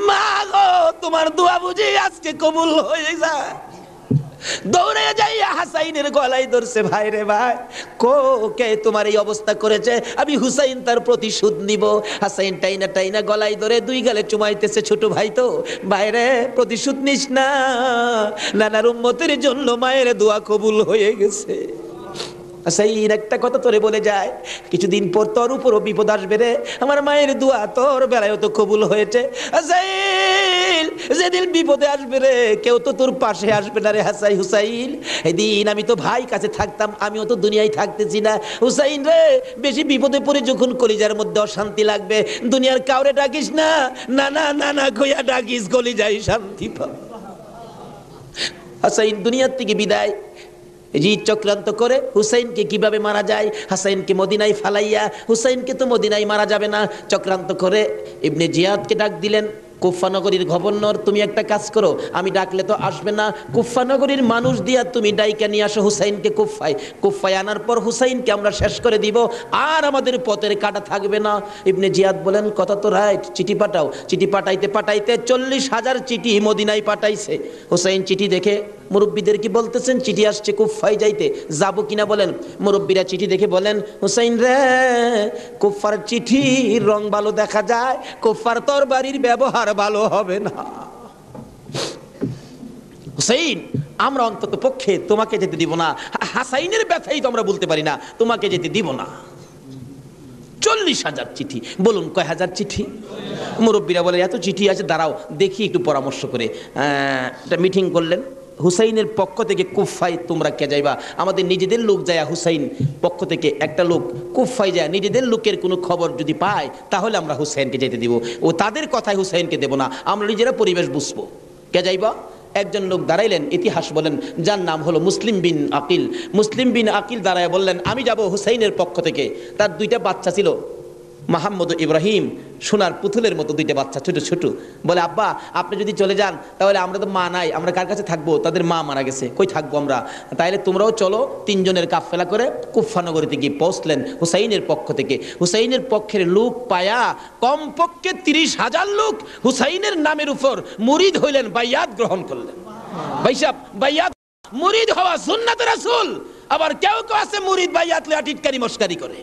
মা গো, তোমার দোয়া বুঝি আজকে কবুল হয়ে যায়। দৌড়ে যাইয়া হাসাইনের গলায় ধরছে, ভাই রে ভাই, কে তোমার এই অবস্থা করেছে, আমি হুসাইন তার প্রতিশোধ নিব। হাসাইন টাইনা টাইনা গলায় ধরে দুই গালে চুমাইতেছে, ছোট ভাই তো, ভাইরে প্রতিশোধ নিস না, নানার উম্মতের জন্য মায়ের দোয়া কবুল হয়ে গেছে। হাসাইন একটা কথা তোরে বলে যায়, কিছুদিন পর তোর উপরও বিপদ আসবে রে, আমার মায়ের দোয়া তোর বেলায় তো কবুল হয়েছে। হাসাইন যেদিন বিপদে আসবে রে, কেউ তো তোর পাশে আসবে না রে হুসাইন। এদিন আমি তো ভাই কাছে থাকতাম, আমিও তো দুনিয়ায় থাকতেছি না। হুসাইন রে, বেশি বিপদে পড়ে যখন কলিজার মধ্যে অশান্তি লাগবে, দুনিয়ার কাউরে ডাকিস না, নানা নানা কইয়া ডাকিস, কলিজায় শান্তি পা। হাসাইন দুনিয়ার থেকে বিদায়, জিদ চক্রান্ত করে হুসাইনকে কিভাবে মারা যায়, হাসাইনকে মদিনায় ফালাইয়া, হুসাইনকে তো মদিনায় মারা যাবে না, চক্রান্ত করে ইবনে জিয়াদকে ডাক দিলেন। কুফা নগরীর গভর্নর, তুমি একটা কাজ করো, আমি ডাকলে তো আসবে না, কুফা নগরীর মানুষ দিয়া তুমি ডাইকা নিয়ে আসো হুসাইনকে কুফায়। কুফায় আনার পর হুসাইনকে আমরা শেষ করে দিব, আর আমাদের পথের কাটা থাকবে না। ইবনে জিয়াদ বলেন, কথা তো রাইট, চিঠি পাঠাও। চিঠি পাঠাইতে পাঠাইতে 40,000 চিঠি মদিনায় পাঠাইছে। হুসাইন চিঠি দেখে মুরব্বীদের কি বলতেছেন, চিঠি আসছে কুফায় যাইতে, যাবো কিনা বলেন। মুরব্বীরা চিঠি দেখে বলেন, হুসাইন রে, কুফার চিঠির রং ভালো দেখা যায়, কুফার তরবারির ব্যবহার ভালো হবে না। হুসাইন, আমরা অন্তত পক্ষে তোমাকে যেতে দিব না, হাসাইনের ব্যথাই তো আমরা বলতে পারি না, তোমাকে যেতে দিব না। 40,000 চিঠি, বলুন কয় হাজার চিঠি? মুরব্বীরা বলে, এত চিঠি আছে, দাঁড়াও দেখি একটু পরামর্শ করে। একটা মিটিং করলেন, হুসাইনের পক্ষ থেকে কুফায় তোমরা কে যাইবা, আমাদের নিজেদের লোক যায়, হুসাইন পক্ষ থেকে একটা লোক কুফায় যায়, নিজেদের লোকের কোনো খবর যদি পায় তাহলে আমরা হুসাইনকে যেতে দিব, ও তাদের কথায় হুসাইনকে দেব না, আমরা নিজেরা পরিবেশ বুঝবো। কে যাইবা? একজন লোক দাঁড়াইলেন, ইতিহাস বলেন, যার নাম হলো মুসলিম বিন আকিল। মুসলিম বিন আকিল দাঁড়ায় বললেন, আমি যাব হুসাইনের পক্ষ থেকে। তার দুইটা বাচ্চা ছিল, মাহমুদ ইব্রাহিম, সোনার পুতুলের মতো দুইটা বাচ্চা, ছোট ছোট। বলে, আব্বা আপনি যদি চলে যান তাহলে আমরা তো মা নাই, আমরা কার কাছে থাকবো, তাদের মা মারা গেছে, কই থাকবো আমরা, তাইলে তোমরাও চলো। তিনজনের কাফেলা করে কুফা নগরীতে গিয়ে পৌঁছলেন হুসাইনের পক্ষ থেকে। হুসাইনের পক্ষের লোক পায়া কমপক্ষে 30,000 লোক হুসাইনের নামের উপর মুরিদ হইলেন, বাইয়াত গ্রহণ করলেন। ভাইসাব, বাইয়াত মুরিদ হওয়া সুন্নাত রাসূল। আবার কেউ কেউ আছে মুরিদ বাইয়াত লইয়া টিটকারি মস্কারি করে।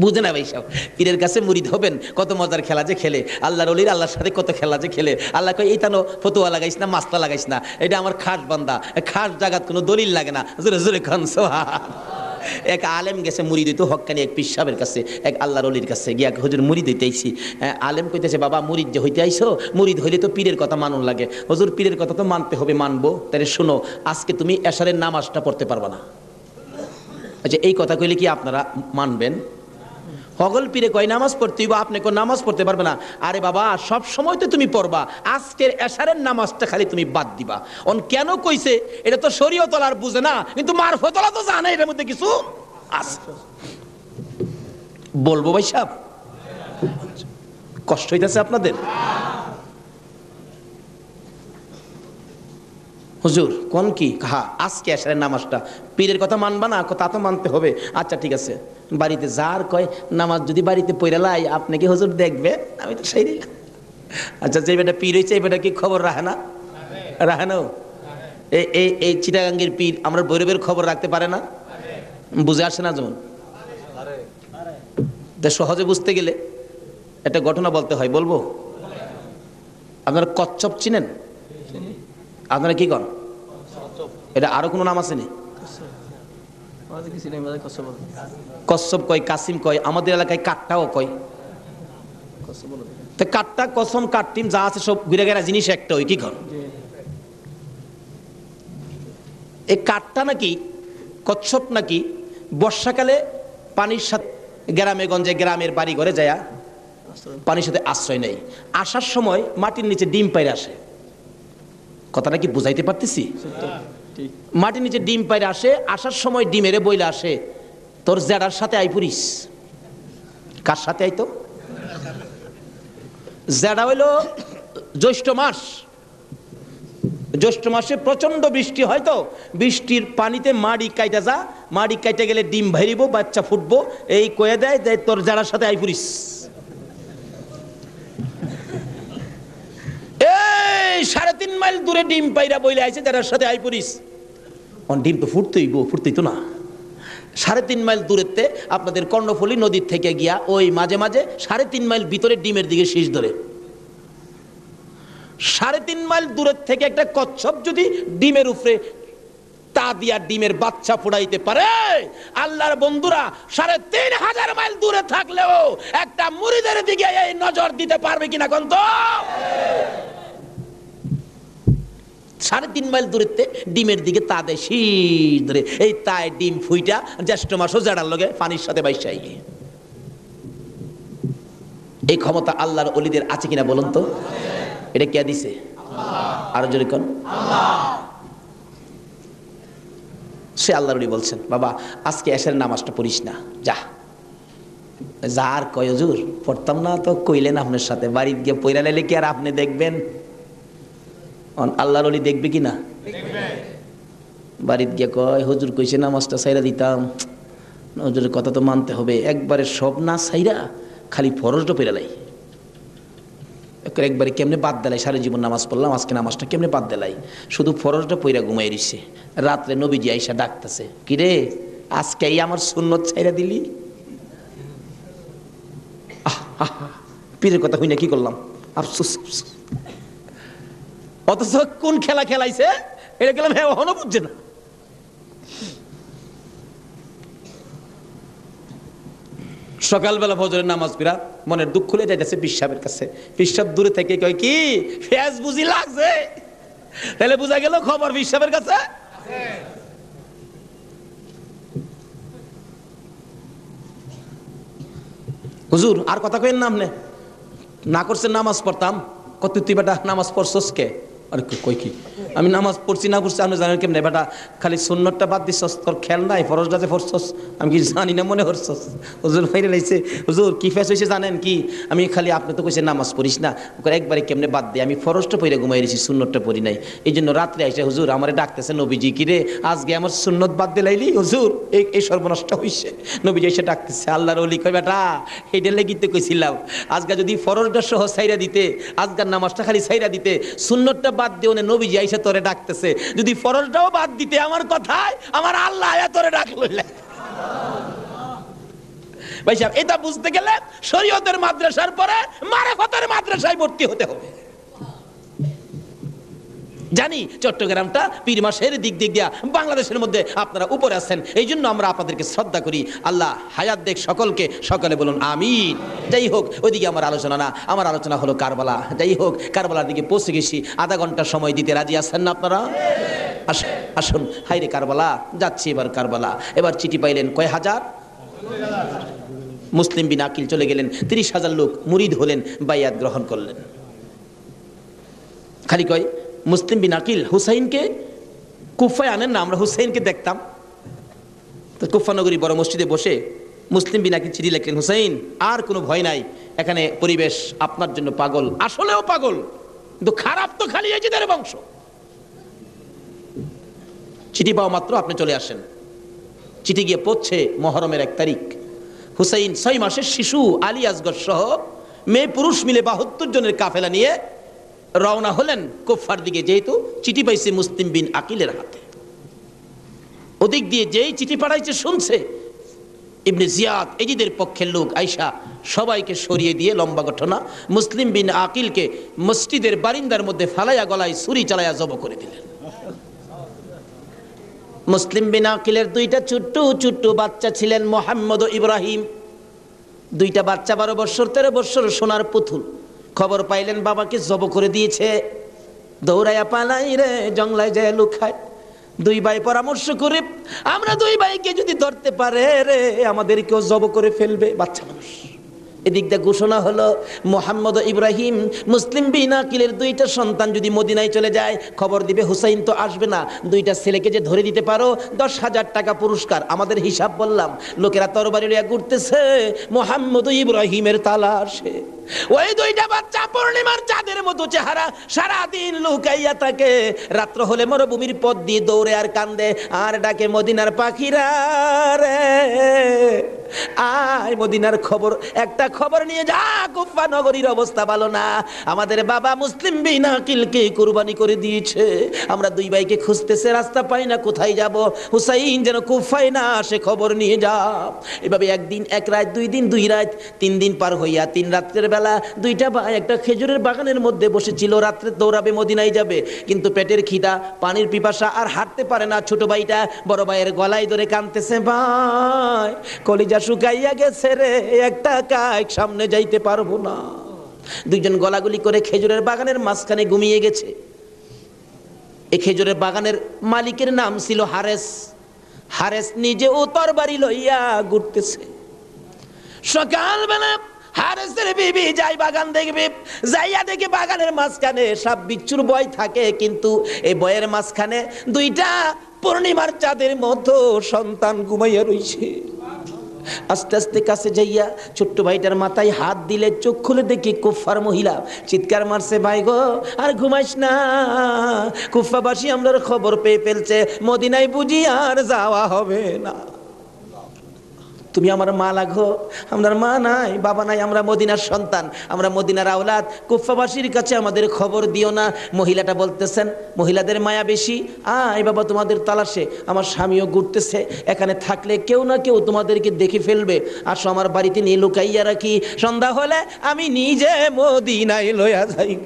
বুঝে না ভাই সব, পীরের কাছে মুরিদ হবেন, কত মজার খেলা যে খেলে, আল্লাহর ওলির আল্লাহর সাথে কত খেলা যে খেলে। আল্লাহ কয়, এই তানো ফতুয়া লাগাইস না, মাস্তা লাগাইস না, এটা আমার খাস বান্দা, খাস জায়গাত কোনো দলিল লাগে না, জোরে জোরে খান সুবহান। এক আলেম গেছে মুরিদ হইতো, হক্কানি এক পীর সাহেবের কাছে, এক আল্লাহর ওলির কাছে গিয়া, হুজুর মুরিদ হইতে আইছি। আলেম কইতেছে, বাবা মুরিদ যে হইতে আইছো, মুরিদ হইলে তো পীরের কথা মানুন লাগে। হুজুর পীরের কথা তো মানতে হবে, মানবো, তাহলে শোনো, আজকে তুমি এশারের নামাজটা পড়তে পারবা না। আচ্ছা, এই কথা কইলে কি আপনারা মানবেন? হগল পীরে কয় নামাজ পড়তে হইব, আপনি কো নামাজ পড়তে পারবে না। আরে বাবা, সব সময় তো তুমি পড়বা, আজকের এশারের নামাজটা খালি তুমি বাদ দিবা। অন কেন কইছে, এটা তো শরীয়ত আর বুঝে না, কিন্তু মারফতলা তো জানে এর মধ্যে কিছু আছে। বলবো ভাই সাহেব, কষ্ট হইতেছে আপনাদের? হুজুর কোন কি, হ্যাঁ আজকে এশারের নামাজটা, পীরের কথা মানবা না? তা তো মানতে হবে। আচ্ছা ঠিক আছে, বাড়িতে যার কয় নামাজ যদি বাড়িতে পড়ে লাই, আপনি কি হুজুর দেখবে? আমি তো সেই। আচ্ছা, যে বেটা পীর হয়েছে, এই বেটা কি খবর রাখে না? রাখে না? এই চিটাগাঙ্গের পীর আমরা ভৈরবের খবর রাখতে পারে না? বুঝে আসে না? যেমন সহজে বুঝতে গেলে একটা ঘটনা বলতে হয়, বলবো? আপনারা কচ্ছপ চিনেন? আপনারা কি করেন? এটা আরো কোনো নাম আছে নি? কচ্ছপ কয়, কাসিম কয়, আমাদের এলাকায় কাটটাও কয়। তো কাটটা, কসম, কাটটিম যা আছে সব ঘুরে গেরা জিনিস একটা, ওই কি করেন? এই কাটটা নাকি, কচ্ছপ নাকি বর্ষাকালে পানির সাথে গ্রামে গঞ্জে, গ্রামের বাড়ি ঘরে যায় পানির সাথে আশ্রয় নেই। আসার সময় মাটির নিচে ডিম পাইরে আসে। কথাটা কি বুঝাইতে পারতেছি? মাটির নিচে ডিম পাইরে আসে, আসার সময় ডিমেরে বইলে আসে, তোর জেডার সাথে আই পুরিস। কার সাথে আইতো? জেডা হইল জ্যৈষ্ঠ মাস। জ্যৈষ্ঠ মাসে প্রচন্ড বৃষ্টি হয়, তো বৃষ্টির পানিতে মাড়ি কাইটা যা, মাড়ি কাইটা গেলে ডিম ভাইরিব, বাচ্চা ফুটবো, এই কয়ে দেয় যে তোর জেডার সাথে আই পুরিস। এই 3.5 মাইল দূরে ডিম পাইরা বইলে আইছে জেডার সাথে আই পুরিস। ডিম তো ফুটতেই তো না। 3.5 মাইল দূরেতে আপনাদের কর্ণফুলী নদীর থেকে গিয়া ওই মাঝে মাঝে 3.5 মাইল ভিতরে ডিমের দিকে শীষ ধরে। 3.5 মাইল দূরের থেকে একটা কচ্ছপ যদি ডিমের উপরে তা দিয়া ডিমের বাচ্চা ফুটাইতে পারে, আল্লাহর বন্ধুরা 3,500 মাইল দূরে থাকলেও একটা মুরিদের দিকে এই নজর দিতে পারবে কিনা কোন? তো 3.5 মাইল দূরেতে ডিমের দিকে তা দেয় শীষ ধরে, এই তাই ডিম ফুইটা জ্যৈষ্ঠ মাসও জেডার লগে পানির সাথে বাইসাই। এই ক্ষমতা আল্লাহর ওলিদের আছে কিনা বলুন তো? এটা কে দিছে? আরো জোরে কোন? সে আল্লাহর ওলি বলছেন, বাবা আজকে এশারের নামাজটা পড়িস না, যা। যার কয় হুজুর পড়তাম না, তো কইলেন আপনার সাথে, বাড়িতে গিয়ে পয়রা লাইলে কি আর আপনি দেখবেন? আল্লাহর ওলি দেখবে কি না? বাড়িতে গিয়ে কয় হুজুর কইছে নামাজটা ছাইরা দিতাম, হুজুরের কথা তো মানতে হবে, একবারে সব না ছাইরা খালি ফরজটা পড়া লাই, একবারে কেমনে বাদ দেলাই, সারা জীবন নামাজ পড়লাম, আজকে নামাজটা কেমনে বাদ দেলাই, শুধু ফরজটা পইরা ঘুমাই রইছে। রাত্রে নবীজি আইসা ডাকতেছে, কিরে আজকে আমার সুন্নত ছাইরা দিলি? পীরের কথা হই না, কি করলাম, আফসোস। অথচ কোন খেলা খেলাইছে এটা গেলাম, হ্যাঁ এখনো বুঝছে না। সকালবেলা ফজরের নামাজ পড়া মনের দুঃখ খুলে যাইতেছে পিসাবের কাছে। পিসাব দূরে থেকে কয়, কি ফেস বুঝি লাগছে? তাহলে বুঝা গেল খবর পিসাবের কাছে। হুজুর আর কথা কইেন না, আপনি না করছেন নামাজ পড়তাম, কত তুই বেটা নামাজ পড়ছস কে? আরে কই কি আমি নামাজ পড়ছি না পড়ছি আপনি জানেন কেমনে? বেটা খালি সুন্নতটা বাদ দিছস, তোর খেয়াল নাই ফরজটাতে পড়ছস, আমি কি জানি না মনে করছস? হুজুর ফাইরে লাইছে, হুজুর কি ফেস হয়েছে জানেন কি? আমি খালি আপনি তো কইছেন নামাজ পড়িস না, একবারে কেমনে বাদ দিয়ে আমি ফরজটা পড়ে ঘুমাই রয়েছি, সুন্নতটা পড়ি নাই, এই জন্য রাত্রে আইসে হুজুর আমারে ডাকতেছে, নবীজি কিরে আজকে আমার সুন্নত বাদ দিলাইলি? হুজুর এই সর্বনষ্ট হইছে। নবীজি এসে ডাকতেছে, আল্লাহর ওলি কয়, বেটা এইটা লেগিতে কইছিলাম, আজকে যদি ফরজটা সহ ছাইরা দিতে, আজকের নামাজটা খালি ছাইরা দিতে, সুন্নতটা বাদ দিও না, নবীজি আইসা তোরে ডাকতেছে, যদি ফরজটাও বাদ দিতে আমার কথায়, আমার আল্লাহ আয়া তোরে ডাকল। ভাই সাহেব, এটা বুঝতে গেলে শরীয়তের মাদ্রাসার পরে মারেফতের মাদ্রাসায় ভর্তি হতে হবে। জানি চট্টগ্রামটা পীর মাসের দিক দিয়া বাংলাদেশের মধ্যে আপনারা উপরে আছেন, এই জন্য আমরা আপনাদেরকে শ্রদ্ধা করি। আল্লাহ হায়াত দেখ সকলকে, সকলে বলুন আমিন। যাই হোক, ওইদিকে আমার আলোচনা না, আমার আলোচনা হলো কারবালা। যাই হোক, কারবালার দিকে পৌঁছে গেছি। আধা ঘন্টা সময় দিতে রাজি আছেন না আপনারা? আসুন, হাইরে কারবালা, যাচ্ছি এবার কারবালা। এবার চিঠি পাইলেন কয় হাজার? মুসলিম বিন আকিল চলে গেলেন, 30,000 লোক মুরিদ হলেন, বাইয়াত গ্রহণ করলেন। খালি কয় মুসলিম বিন আকিল হুসাইনকে কুফায় আনেন না, আমরা হুসাইনকে দেখতাম। তো কুফা নগরী বড় মসজিদে বসে মুসলিম বিন আকিল চিঠি লিখলেন, হুসাইন আর কোনো ভয় নাই, এখানে পরিবেশ আপনার জন্য পাগল, আসলেও পাগল, কিন্তু খারাপ তো খালি এজিদের বংশ। চিঠি পাওয়া মাত্র আপনি চলে আসেন। চিঠি গিয়ে পড়ছে মহরমের 1 তারিখ। হুসাইন 6 মাসের শিশু আলী আসগর সহ মেয়ে পুরুষ মিলে 72 জনের কাফেলা নিয়ে রওনা হলেন কুফার দিকে, যেহেতু চিঠি পাইছে মুসলিম বিন আকিলের হাতে। ওদিক দিয়ে যেই চিঠি পাঠাইছে শুনছে, ইবনে জিয়াদ এজিদের পক্ষের লোক আইসা সবাইকে সরিয়ে দিয়ে, লম্বা ঘটনা, মুসলিম বিন আকিলকে মসজিদের বারিন্দার মধ্যে ফালাইয়া গলায় ছুরি চালাইয়া জব করে দিলেন। মুসলিম বিন আকিলের দুইটা ছোট্ট ছোট্ট বাচ্চা ছিলেন, মোহাম্মদ ও ইব্রাহিম। দুইটা বাচ্চা 12 বছর 13 বছর, সোনার পুতুল। খবর পাইলেন বাবাকে জব করে দিয়েছে, দৌড়াইয়া পালাই রে, জঙ্গলায় যায় লুকায়। দুই ভাই পরামর্শ করে, আমরা দুই ভাইকে যদি ধরতে পারে রে, আমাদেরকেও জব করে ফেলবে, বাচ্চা মানুষ। এদিক দিয়ে ঘোষণা হলো, মোহাম্মদ ইব্রাহিম মুসলিম বিন আকিলের দুইটা সন্তান যদি মদিনায় চলে যায়, খবর দিবে হুসাইন তো আসবে না, দুইটা ছেলেকে যে ধরে দিতে পারো 10,000 টাকা পুরস্কার। আমাদের হিসাব বললাম, লোকেরা তরবারি লইয়া ঘুরতেছে মোহাম্মদ ইব্রাহিমের তালাশে। ওই দুইটা বাচ্চা পূর্ণিমার চাঁদের মতো চেহারা, সারাদিন লুকাইয়া থাকে, রাত্র হলে মরুভূমির পথ দিয়ে দৌড়ে আর কান্দে আর ডাকে, মদিনার পাখিরা রে আয়, মদিনার খবর, একটা খবর নিয়ে যা, কুফা নগরীর অবস্থা ভালো না, আমাদের বাবা মুসলিম বিন আকিলকে কুরবানি করে দিয়েছে, আমরা দুই ভাইকে খুঁজতেছে, রাস্তা পাই না, কোথায় যাব, হুসাইন যেন কুফায় না আসে, খবর নিয়ে যাও। এভাবে একদিন এক রাত, 2 দিন 2 রাত, 3 দিন পার হইয়া 3 রাত্রের বেলা দুইটা ভাই একটা খেজুরের বাগানের মধ্যে বসেছিল, রাত্রে দৌড়াবে মদিনায় যাবে, কিন্তু পেটের খিদা, পানির পিপাসা, আর হাঁটতে পারে না। ছোট ভাইটা বড় ভাইয়ের গলায় ধরে কাঁদতেছে, ভাই কলিজা শুকাইয়া গেছে রে, একটা কাক সামনে যাইতে পারবো না। দুইজন গলাগুলি করে খেজুরের বাগানের মাঝখানে ঘুমিয়ে গেছে। এই খেজুরের বাগানের মালিকের নাম ছিল হারেস। হারেস নিজে ও তরবারি লইয়া ঘুরতেছে। সকালবেলা হারেসের বিবি যাই বাগান দেখবে, যাইয়া দেখে বাগানের মাঝখানে সাপ বিচ্ছুর ভয় থাকে, কিন্তু এই ভয়ের মাঝখানে দুইটা পূর্ণিমার চাঁদের মতো সন্তান ঘুমাইয়া রইছে। আস্তে আস্তে কাছে যাইয়া ছোট্ট ভাইটার মাথায় হাত দিলে, চোখ খুলে দেখি কুফার মহিলা, চিৎকার মারছে, ভাই গো আর ঘুমাইস না, কুফাবাসী আমরার খবর পেয়ে ফেলছে, মদিনায় বুঝি আর যাওয়া হবে না, তুমি আমার মা লাগো, আমার মা নাই, বাবা নাই, আমরা মদিনার সন্তান, আমরা মদিনার আওলাদ, কুফাবাসীর কাছে আমাদের খবর দিও না। মহিলাটা বলতেছেন, মহিলাদের মায়া বেশি, আয় বাবা তোমাদের তালাশে, আমার স্বামীও ঘুরতেছে, এখানে থাকলে কেউ না কেউ তোমাদেরকে দেখে ফেলবে, আসো আমার বাড়িতে নিয়ে লুকাইয়া রাখি, সন্ধ্যা হলে আমি নিজে মদিনায় লইয়া যাইব।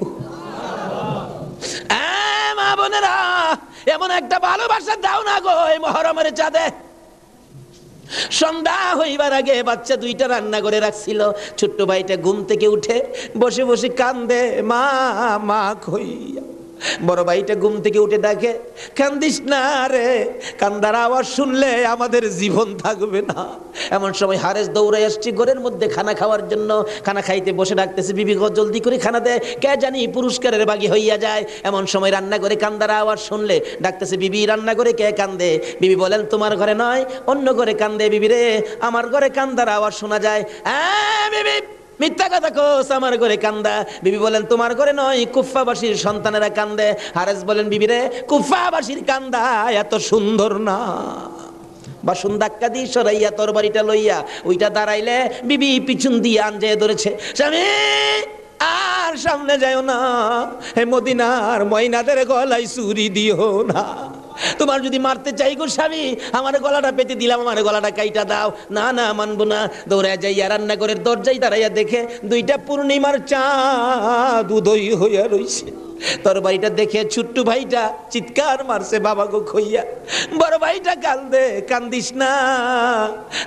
মা বোনেরা, এমন একটা ভালোবাসা দাও না গো এই মহরমের চাঁদে। সন্ধ্যা হইবার আগে বাচ্চা দুইটা রান্না করে রাখছিল। ছোট্ট ভাইটা ঘুম থেকে উঠে বসে বসে কান্দে, মা মা কইয়া। বড় ভাইটা ঘুম থেকে উঠে ডাকে, কান্দিস না রে, কান্দার আওয়াজ শুনলে আমাদের জীবন থাকবে না। এমন সময় হারেস দৌড়াই আসছে ঘরের মধ্যে খানা খাওয়ার জন্য। খানা খাইতে বসে ডাকতেছে, বিবি গো জলদি করে খানা দে, কে জানি পুরস্কারের বাগি হইয়া যায়। এমন সময় রান্না করে কান্দার আওয়াজ শুনলে ডাকতেছে, বিবি রান্না করে কে কান্দে? বিবি বলেন, তোমার ঘরে নয়, অন্য ঘরে কান্দে। বিবি রে, আমার ঘরে কান্দার আওয়াজ শোনা যায়। বিবি মিথ্যা কথা কোস, আমার ঘরে কান্দা। বিবি বলেন, তোমার ঘরে নয়, কুফাবাসীর সন্তানেরা কান্দে। হারেস বলেন, বিবি রে, কুফাবাসীর কান্দা এত সুন্দর না। বাসন ধাক্কা দিয়ে সরাইয়া তরবারিটা লইয়া ওইটা দাঁড়াইলে বিবি পিছন দিয়ে আঞ্জায় ধরেছে, স্বামী আর সামনে যাও না, হে মদিনার ময়নাদের গলায় চুরি দিও না। তোমার যদি মারতে চাই গো স্বামী, আমার গলাটা পেতে দিলাম, আমার গলাটা কাইটা দাও। না না, মানবো না। দৌড়ায় যাইয়া রান্নাঘরের দরজায় দাঁড়াইয়া দেখে দুইটা পূর্ণিমার চাঁদ উদয় হইয়া রইছে। তরবারিটা দেখে ছোট্ট ভাইটা চিৎকার মারছে, বাবা গো খইয়া। বড় ভাইটা কান্দে, কান্দিস না,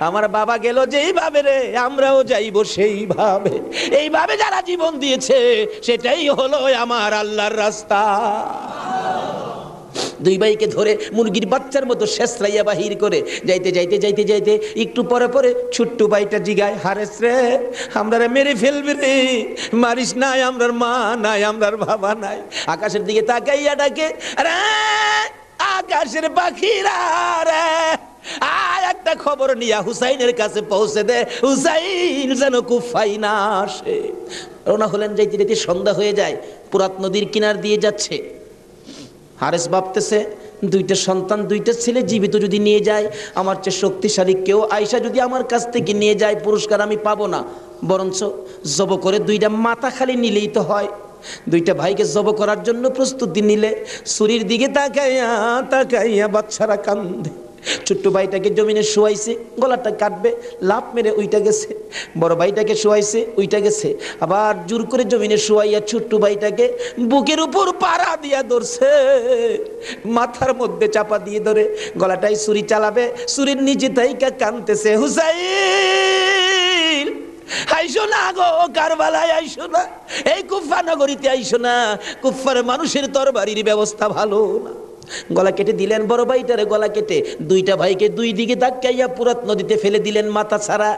আমার বাবা গেল যেইভাবে রে, আমরাও যাইব সেইভাবে। এইভাবে যারা জীবন দিয়েছে সেটাই হলো আমার আল্লাহর রাস্তা। দুই ভাইকে ধরে মুরগির বাচ্চার মতো শেষরাইয়া বাহির করে যাইতে যাইতে যাইতে যাইতে একটু পরে পরে ছোট্ট ভাইটা জিগায়, হারেস রে, আমরা মেরে ফেলবে রে, মারিস নাই, আমরার মা নাই, আমরার বাবা নাই। আকাশের দিকে তাকাইয়া ডাকে, আরে আকাশের পাখিরা রে, একটা খবর নিয়া হুসাইনের কাছে পৌঁছে দে, হুসাইন যেন কুফাই না আসে। রওনা হলেন, যাইতে যাইতে সন্ধ্যা হয়ে যায়, পুরাত নদীর কিনার দিয়ে যাচ্ছে। হারেস ভাবতেছে, দুইটা সন্তান, দুইটা ছেলে জীবিত যদি নিয়ে যায়, আমার চেয়ে শক্তিশালী কেউ আয়সা যদি আমার কাছ থেকে নিয়ে যায়, পুরস্কার আমি পাবো না, বরঞ্চ জব করে দুইটা মাথা খালি নিলেই তো হয়। দুইটা ভাইকে জব করার জন্য প্রস্তুতি নিলে ছুরির দিকে তাকাইয়া তাকাইয়া বাচ্চারা কান্দে। ছোট্ট ভাইটাকে জমিনে শোয়াইছে, গলাটা কাটবে, লাফ মেরে উইটা গেছে। বড় ভাইটাকে শোয়াইছে, উইটা গেছে। আবার জোর করে জমিনে শোয়াইয়া ছোট্ট ভাইটাকে বুকের উপর পাড়া দিয়া ধরছে, মাথার মধ্যে চাপা দিয়ে ধরে গলাটাই ছুরি চালাবে, ছুরির নিচে তাইকা কানতেছে, হুসাইন আইসো না গো, কারবালায় আইসো না, এই কুফা নগরীতে আইসো না, কুফার মানুষের তরবারির ব্যবস্থা ভালো না। গলা কেটে দিলেন বড় ভাইটারে, গলা কেটে দুইটা ভাইকে দুই দিকে ধাক্কাইয়া পুরাত নদীতে ফেলে দিলেন, মাথা ছাড়া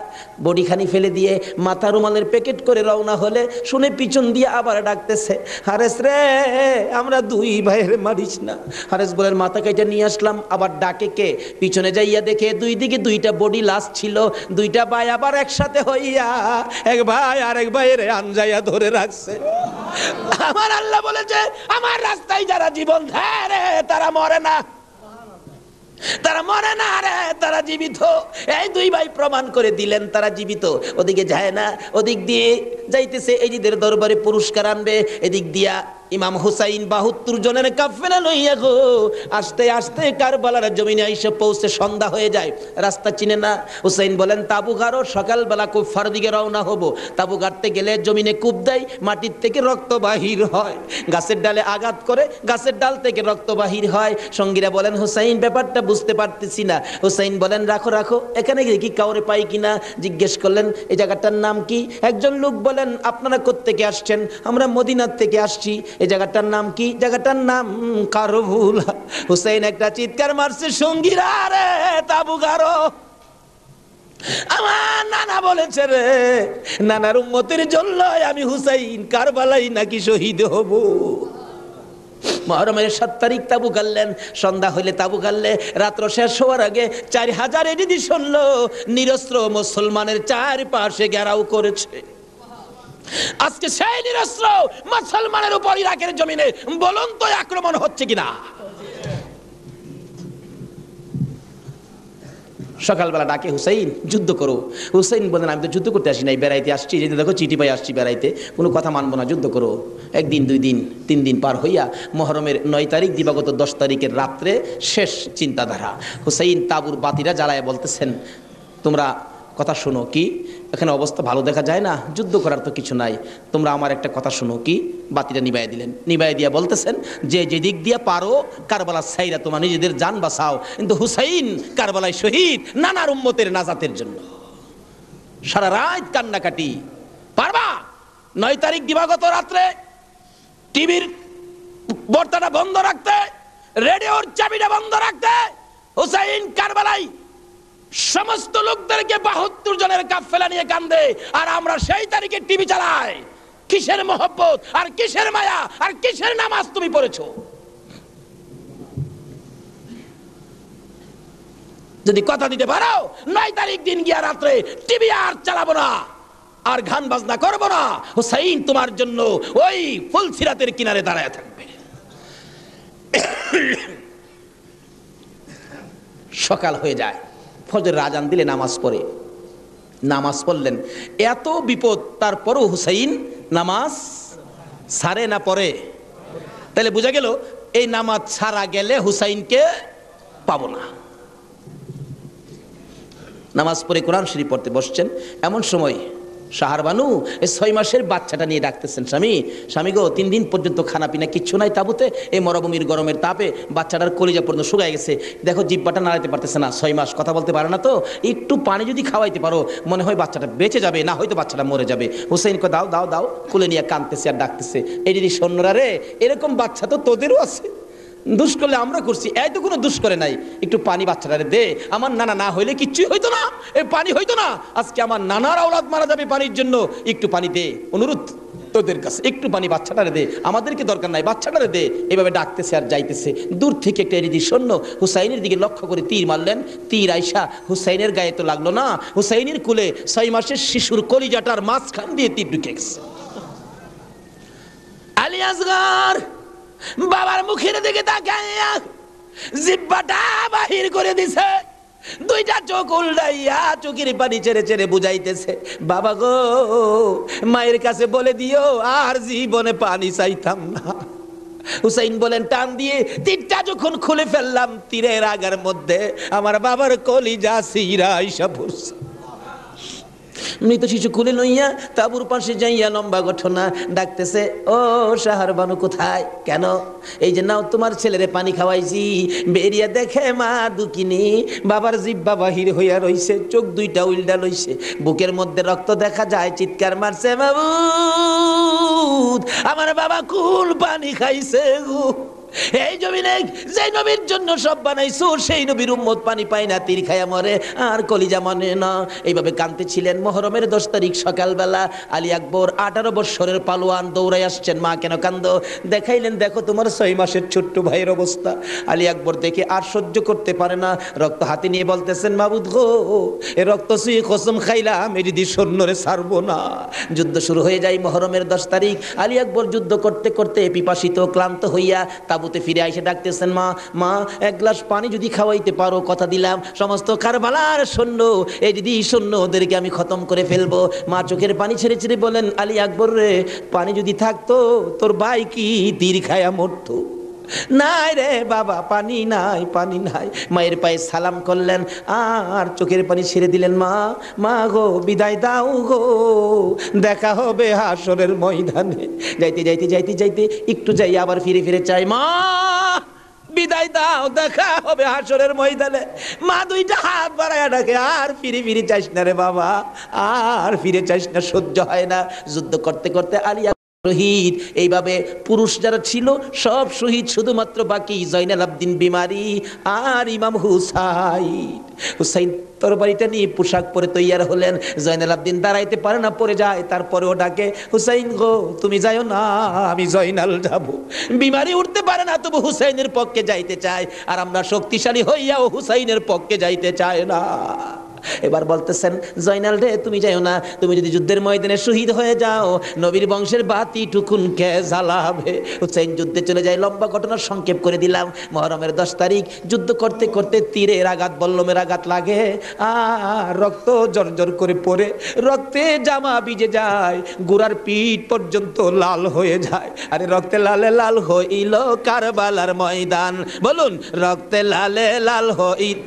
বডিখানি ফেলে দিয়ে মাথা রুমালের প্যাকেট করে রওনা হলে শুনে পিছন দিয়ে আবার ডাকতেছে, হারেস রে আমরা দুই ভাইয়ের মারিস না। হারেস বলেন মাথা কেটে নিয়ে আসলাম। আবার ডাকে কে? পিছনে যাইয়া দেখে দুই দিকে দুইটা বডি লাশ ছিল, দুইটা ভাই আবার একসাথে হইয়া এক ভাই আর এক ভাইয়ের আনজাইয়া ধরে রাখছে। আমার আল্লাহ বলেছে আমার রাস্তায় যারা জীবন দেয় রে তারা মরে না, তারা মরে না রে, তারা জীবিত। এই দুই ভাই প্রমাণ করে দিলেন তারা জীবিত। ওদিকে যায় না, ওদিক দিয়ে যাইতেছে, এজিদের দরবারে পুরস্কার আনবে। এদিক দিয়া ইমাম হুসাইন ৭২ জনের কাফেলা লইয়া গো আস্তে আস্তে কারবালার জমিনে এসে পৌঁছে সন্ধ্যা হয়ে যায়। রাস্তা চিনে না। হুসাইন বলেন তাবু গাড়ো, সকালবেলা কুফার দিকে রওনা হব। তাবু গাড়তে গেলে জমিনে কূপ দেয়, মাটির থেকে রক্ত বাহির হয়, গাছের ডালে আঘাত করে গাছের ডাল থেকে রক্ত বাহির হয়। সঙ্গীরা বলেন হুসাইন ব্যাপারটা বুঝতে পারতেছি না। হুসাইন বলেন রাখো রাখো, এখানে গিয়ে কি কাউরে পাই কিনা জিজ্ঞেস করলেন এই জায়গাটার নাম কি? একজন লোক বলেন আপনারা কোত্থেকে আসছেন? আমরা মদিনার থেকে আসছি। এই জায়গাটার নাম কি? জায়গাটার নাম কারবুলা। হুসাইন একটা চিৎকার মারছে, সঙ্গীরা রে তাবু গাড়ো। আমার নানা বলেছে রে, নানার উম্মতের জন্য আমি হুসাইন কারবালাই নাকি শহীদ হব। মুহররমের ৭ তারিখ তাবু গাড়লেন। সন্ধ্যা হইলে তাবু গাড়লে রাত্র শেষ হওয়ার আগে ৪,০০০ এডিদি শুনল নিরস্ত্র মুসলমানের চারপাশে ঘেরাও করেছে। আজকে সেই নিরস্ত্র মুসলমানের উপর ইরাকের জমিনে বলুন তো আক্রমণ হচ্ছে কিনা? সকালবেলা ডাকে হুসাইন যুদ্ধ করো। হুসাইন বলেন আমি তো যুদ্ধ করতে আসি নাই, বেড়াইতে আসছি। যেতে দেখো চিঠি পাই আসছি বেড়াইতে, কোনো কথা মানবো না, যুদ্ধ করো। একদিন 2 দিন 3 দিন পার হইয়া মুহররমের 9 তারিখ দিবাগত 10 তারিখের রাত্রে শেষ চিন্তাধারা। হুসাইন তাবুর বাতিরা জ্বালায় বলতেছেন তোমরা কথা শোনো। কি এখানে অবস্থা ভালো দেখা যায় না, যুদ্ধ করার তো কিছু নাই, তোমরা আমার একটা কথা শোনো। কি? বাতিটা নিবাইয়া দিলেন। নিবাইয়া দিয়া বলতেছেন যে যে দিক দিয়া পারো কারবালা সাইরা তোমার নিজেদের জান বাঁচাও, কিন্তু হুসাইন কারবালায় শহীদ নানার উম্মতের নাজাতের জন্য। সারা রাত কান্নাকাটি। পারবা? 9 তারিখ দিবাগত রাত্রে টিভির বর্তাটা বন্ধ রাখতে, রেডিওর চাবিটা বন্ধ রাখতে। হুসাইন কারবালায় সমস্ত লোকদেরকে ৭২ জনের কাফেলা নিয়ে কান্দে, আর আমরা সেই তারিখে টিভি চালাই। কিসের মহব্বত আর কিসের মায়া আর কিসের নামাজ তুমি পড়েছো? যদি কথা দিতে পারো 9 তারিখ দিন গিয়া রাত্রে টিভি আর চালাবো না, আর গান বাজনা করবো না, হুসাইন তোমার জন্য ওই ফুলসিরাতের কিনারে দাঁড়ায় থাকবে। সকাল হয়ে যায়, ফজরের আজান দিলে নামাজ পড়ে। নামাজ পড়লেন, এত বিপদ তারপরও হুসাইন নামাজ ছাড়ে না পড়ে। তাহলে বোঝা গেল এই নামাজ ছাড়া গেলে হুসাইনকে পাবো না। নামাজ পড়ে কোরআন শরীফ পড়তে বসছেন, এমন সময় শাহরবানু এই 6 মাসের বাচ্চাটা নিয়ে ডাকতেছেন, স্বামী স্বামী গো 3 দিন পর্যন্ত খানা পিনা কিচ্ছু নাই তাবুতে, এই মরুভূমির গরমের তাপে বাচ্চাটার কলিজা পর্যন্ত শুকায় গেছে, দেখো জিব্বাটা নাড়াতে পারতেছে না, 6 মাস কথা বলতে পারে না, তো একটু পানি যদি খাওয়াইতে পারো মনে হয় বাচ্চাটা বেঁচে যাবে, না হয়তো বাচ্চাটা মরে যাবে। হুসাইন কো দাও দাও দাও, কুলে নিয়ে কাঁদতেছে আর ডাকতেছে, এই দিদি সৈন্যরা রে, এরকম বাচ্চা তো তোদেরও আছে, দুষ করলে আমরা করছি, এই তো কোনো দুষ করে নাই, একটু পানি বাচ্চাটারে দে। আমার নানা না হইলে কিচ্ছুই হইতো না, এই পানি হইতো না, আজকে আমার নানার আওলাদ মারা যাবে পানির জন্য, একটু পানি দে, অনুরোধ তোদের কাছে, একটু পানি বাচ্চাটারে দে, আমাদেরকে দরকার নাই, বাচ্চাটারে দে। এভাবে ডাকতেছে আর যাইতেছে। দূর থেকে একটা এরিদি সৈন্য হুসাইনের দিকে লক্ষ্য করে তীর মারলেন, তীর আইসা হুসাইনের গায়ে তো লাগলো না, হুসাইনের কুলে 6 মাসের শিশুর কলিজাটার মাঝখান দিয়ে তীর ঢুকে গেছে। আলী আসগর বাবার মুখের দিকে তাকাইয়া জিহ্বাটা বাহির করে দিছে, 2টা চোখ উল্টাইয়া চোখের পানি ছেড়ে ছেড়ে বুঝাইতেছে, বাবা গো মায়ের কাছে বলে দিও আর জীবনে পানি চাইতাম না, হুসাইন বলেন টান দিয়ে তীরটা যখন খুলে ফেললাম, তীরের আগার মধ্যে আমার বাবার কলিজা সিরা আইসা পড়ছে। মৃত শিশু কুলে লইয়া তাবুর পাশে যাইয়া লম্বা ঘটনা ডাকতেছে, ও শাহার বানু কোথায়? কেন? এই যে নাও তোমার ছেলেরে পানি খাওয়াইছি। বেরিয়া দেখে মা দুকিনি, বাবার জিব্বা বাহির হইয়া রইছে, চোখ দুইটা উল্টা লইছে, বুকের মধ্যে রক্ত দেখা যায়, চিৎকার মারছে, মাবুদ আমার বাবা কুল পানি খাইছে গো। এই জমিনে যে নবীর জন্য সব বানাইছো, সেই নবীর উম্মত পানি পায় না, তীর খায়া মরে আর কলিজা মানে না। এইভাবে কাঁদতেছিলেন। মুহররমের 10 তারিখ সকালবেলা আলী আকবর 18 বছরের পালোয়ান দৌড়াই আসছেন। মা কেন কান্দো? দেখাইলেন, দেখো তোমার 6 মাসের ছোট্ট ভাইয়ের অবস্থা। আলী আকবর দেখে আর সহ্য করতে পারে না, রক্ত হাতে নিয়ে বলতেছেন, মাবুদ গো, এ রক্ত সুই কসম খাইলাম, এ যদি সৈন্যরে ছাড়বো না। যুদ্ধ শুরু হয়ে যায় মুহররমের 10 তারিখ। আলী আকবর যুদ্ধ করতে করতে পিপাসিত ক্লান্ত হইয়া তাবুতে ফিরে এসে ডাকতেছেন, মা মা এক গ্লাস পানি যদি খাওয়াইতে পারো, কথা দিলাম সমস্ত কারবালার সৈন্য, এই যদি সৈন্য ওদেরকে আমি খতম করে ফেলবো। মা চোখের পানি ছেড়ে ছেড়ে বলেন, আলী আকবর রে, পানি যদি থাকতো তোর ভাই কি তীর খায়া মরতো? নাই রে বাবা, পানি নাই, পানি নাই। মায়ের পায়ে সালাম করলেন আর চোখের পানি ছেড়ে দিলেন। মা মা গো, বিদায় দাও গো, দেখা হবে হাসরের ময়দানে। যাইতে যাইতে যাইতে যাইতে একটু যাই, আবার ফিরে ফিরে চাই, মা বিদায় দাও, দেখা হবে হাসরের ময়দানে। মা দুইটা হাত বাড়ায় ডাকে, আর ফিরে ফিরে চাইস না রে বাবা, আর ফিরে চাইস না, সহ্য হয় না। যুদ্ধ করতে করতে আলী শহীদ। এইভাবে পুরুষ যারা ছিল সব শহীদ, শুধুমাত্র বাকি জয়নাল আবদিন বিমারি আর ইমাম হুসাইন। হুসাইন তরবারিটা নিয়ে পোশাক পরে তৈয়ার হলেন। জয়নাল আবদিন দাঁড়াইতে পারে না, পড়ে যায়। তারপরেও ডাকে, হুসাইন গো তুমি যাইও না, আমি জয়নাল যাব। বিমারি উঠতে পারে না, তবু হুসাইনের পক্ষে যাইতে চায়। আর আমরা শক্তিশালী হইয়াও হুসাইনের পক্ষে যাইতে চায় না। এবার বলতেছেন, জয়নাল রে তুমি যাইও না, তুমি যদি যুদ্ধের ময়দানে শহীদ হয়ে যাও, নবীর বংশের বাতি টুকুন কে জ্বালাবে? হুসাইন যুদ্ধে চলে যায়। লম্বা ঘটনা সংক্ষেপ করে দিলাম। মুহররমের 10 তারিখ যুদ্ধ করতে করতে তীরের আঘাত, বল্লমের আঘাত লাগে আর রক্ত জর্জর করে পড়ে, রক্তে জামা ভিজে যায়, গোড়ার পিঠ পর্যন্ত লাল হয়ে যায়। আরে রক্তে লালে লাল হইল কারবালার ময়দান, বলুন রক্তে লালে লাল হইল।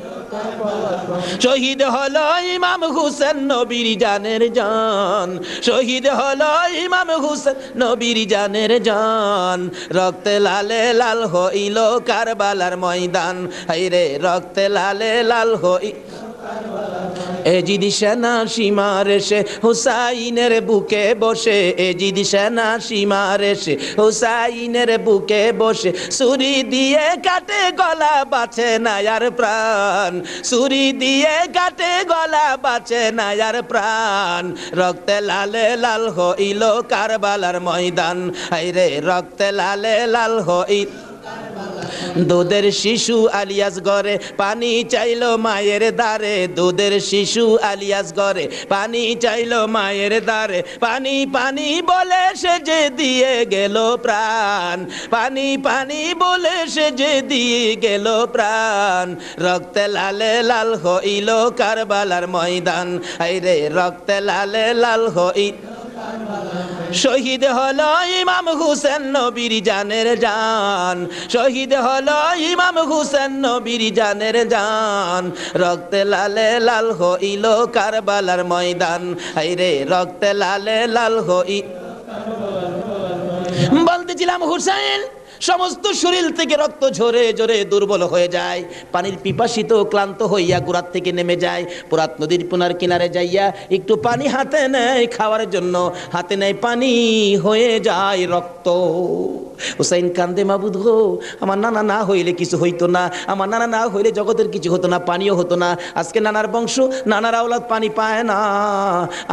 শহীদ হলো ইমাম হুসেন নবীর জানের জান, শহীদ হলো ইমাম হুসেন নবীর জানের জান। রক্তে লালে লাল হইল কারবালার ময়দান, হায়রে রক্তে লালে লাল হই। এজিদ সেনা সীমার এসে হুসাইনের বুকে বসে, এজিদ সেনা সীমার এসে হুসাইনের বুকে বসে, ছুরি দিয়ে কাটে গলা, বাঁচে না আর প্রাণ, ছুরি দিয়ে কাটে গলা, বাঁচে না আর প্রাণ। রক্তে লালে লাল হইল কারবালার ময়দান, হায়রে রক্তে লালে লাল হইল। দুধের শিশু আলিয়াস ঘরে পানি চাইলো মায়ের দ্বারে, দুধের শিশু আলিয়াস ঘরে পানি চাইলো মায়ের দ্বারে, পানি পানি বলে সে যে দিয়ে গেল প্রাণ, পানি পানি বলে সে যে দিয়ে গেল প্রাণ। রক্তে লালে লাল হইল কারবালার ময়দান, হায়রে রক্তে লালে লাল হইল। শহীদ হলো ইমাম হুসেন নবীর জানের জান, শহীদ হলো ইমাম হুসেন নবীর জানের জান। রক্তে লালে লাল হইল কারবালার ময়দান, হায়রে রক্তে লালে লাল হইল। বলতেছিলাম হুসেন সমস্ত শরীর থেকে রক্ত ঝরে ঝরে দুর্বল হয়ে যায়, পানির পিপাসিত ক্লান্ত হইয়া গোড়ার থেকে নেমে যায়। পুরাত নদীর পুনার কিনারে যাইয়া একটু পানি হাতে নেয় খাওয়ার জন্য, হাতে নেয় পানি, হয়ে যায় রক্ত। হুসাইন কান্দে, মাবুদ গো, আমার নানা না হইলে কিছু হইতো না, আমার নানা না হইলে জগতের কিছু হতো না, পানিও হতো না। আজকে নানার বংশ, নানার আওলাদ পানি পায় না,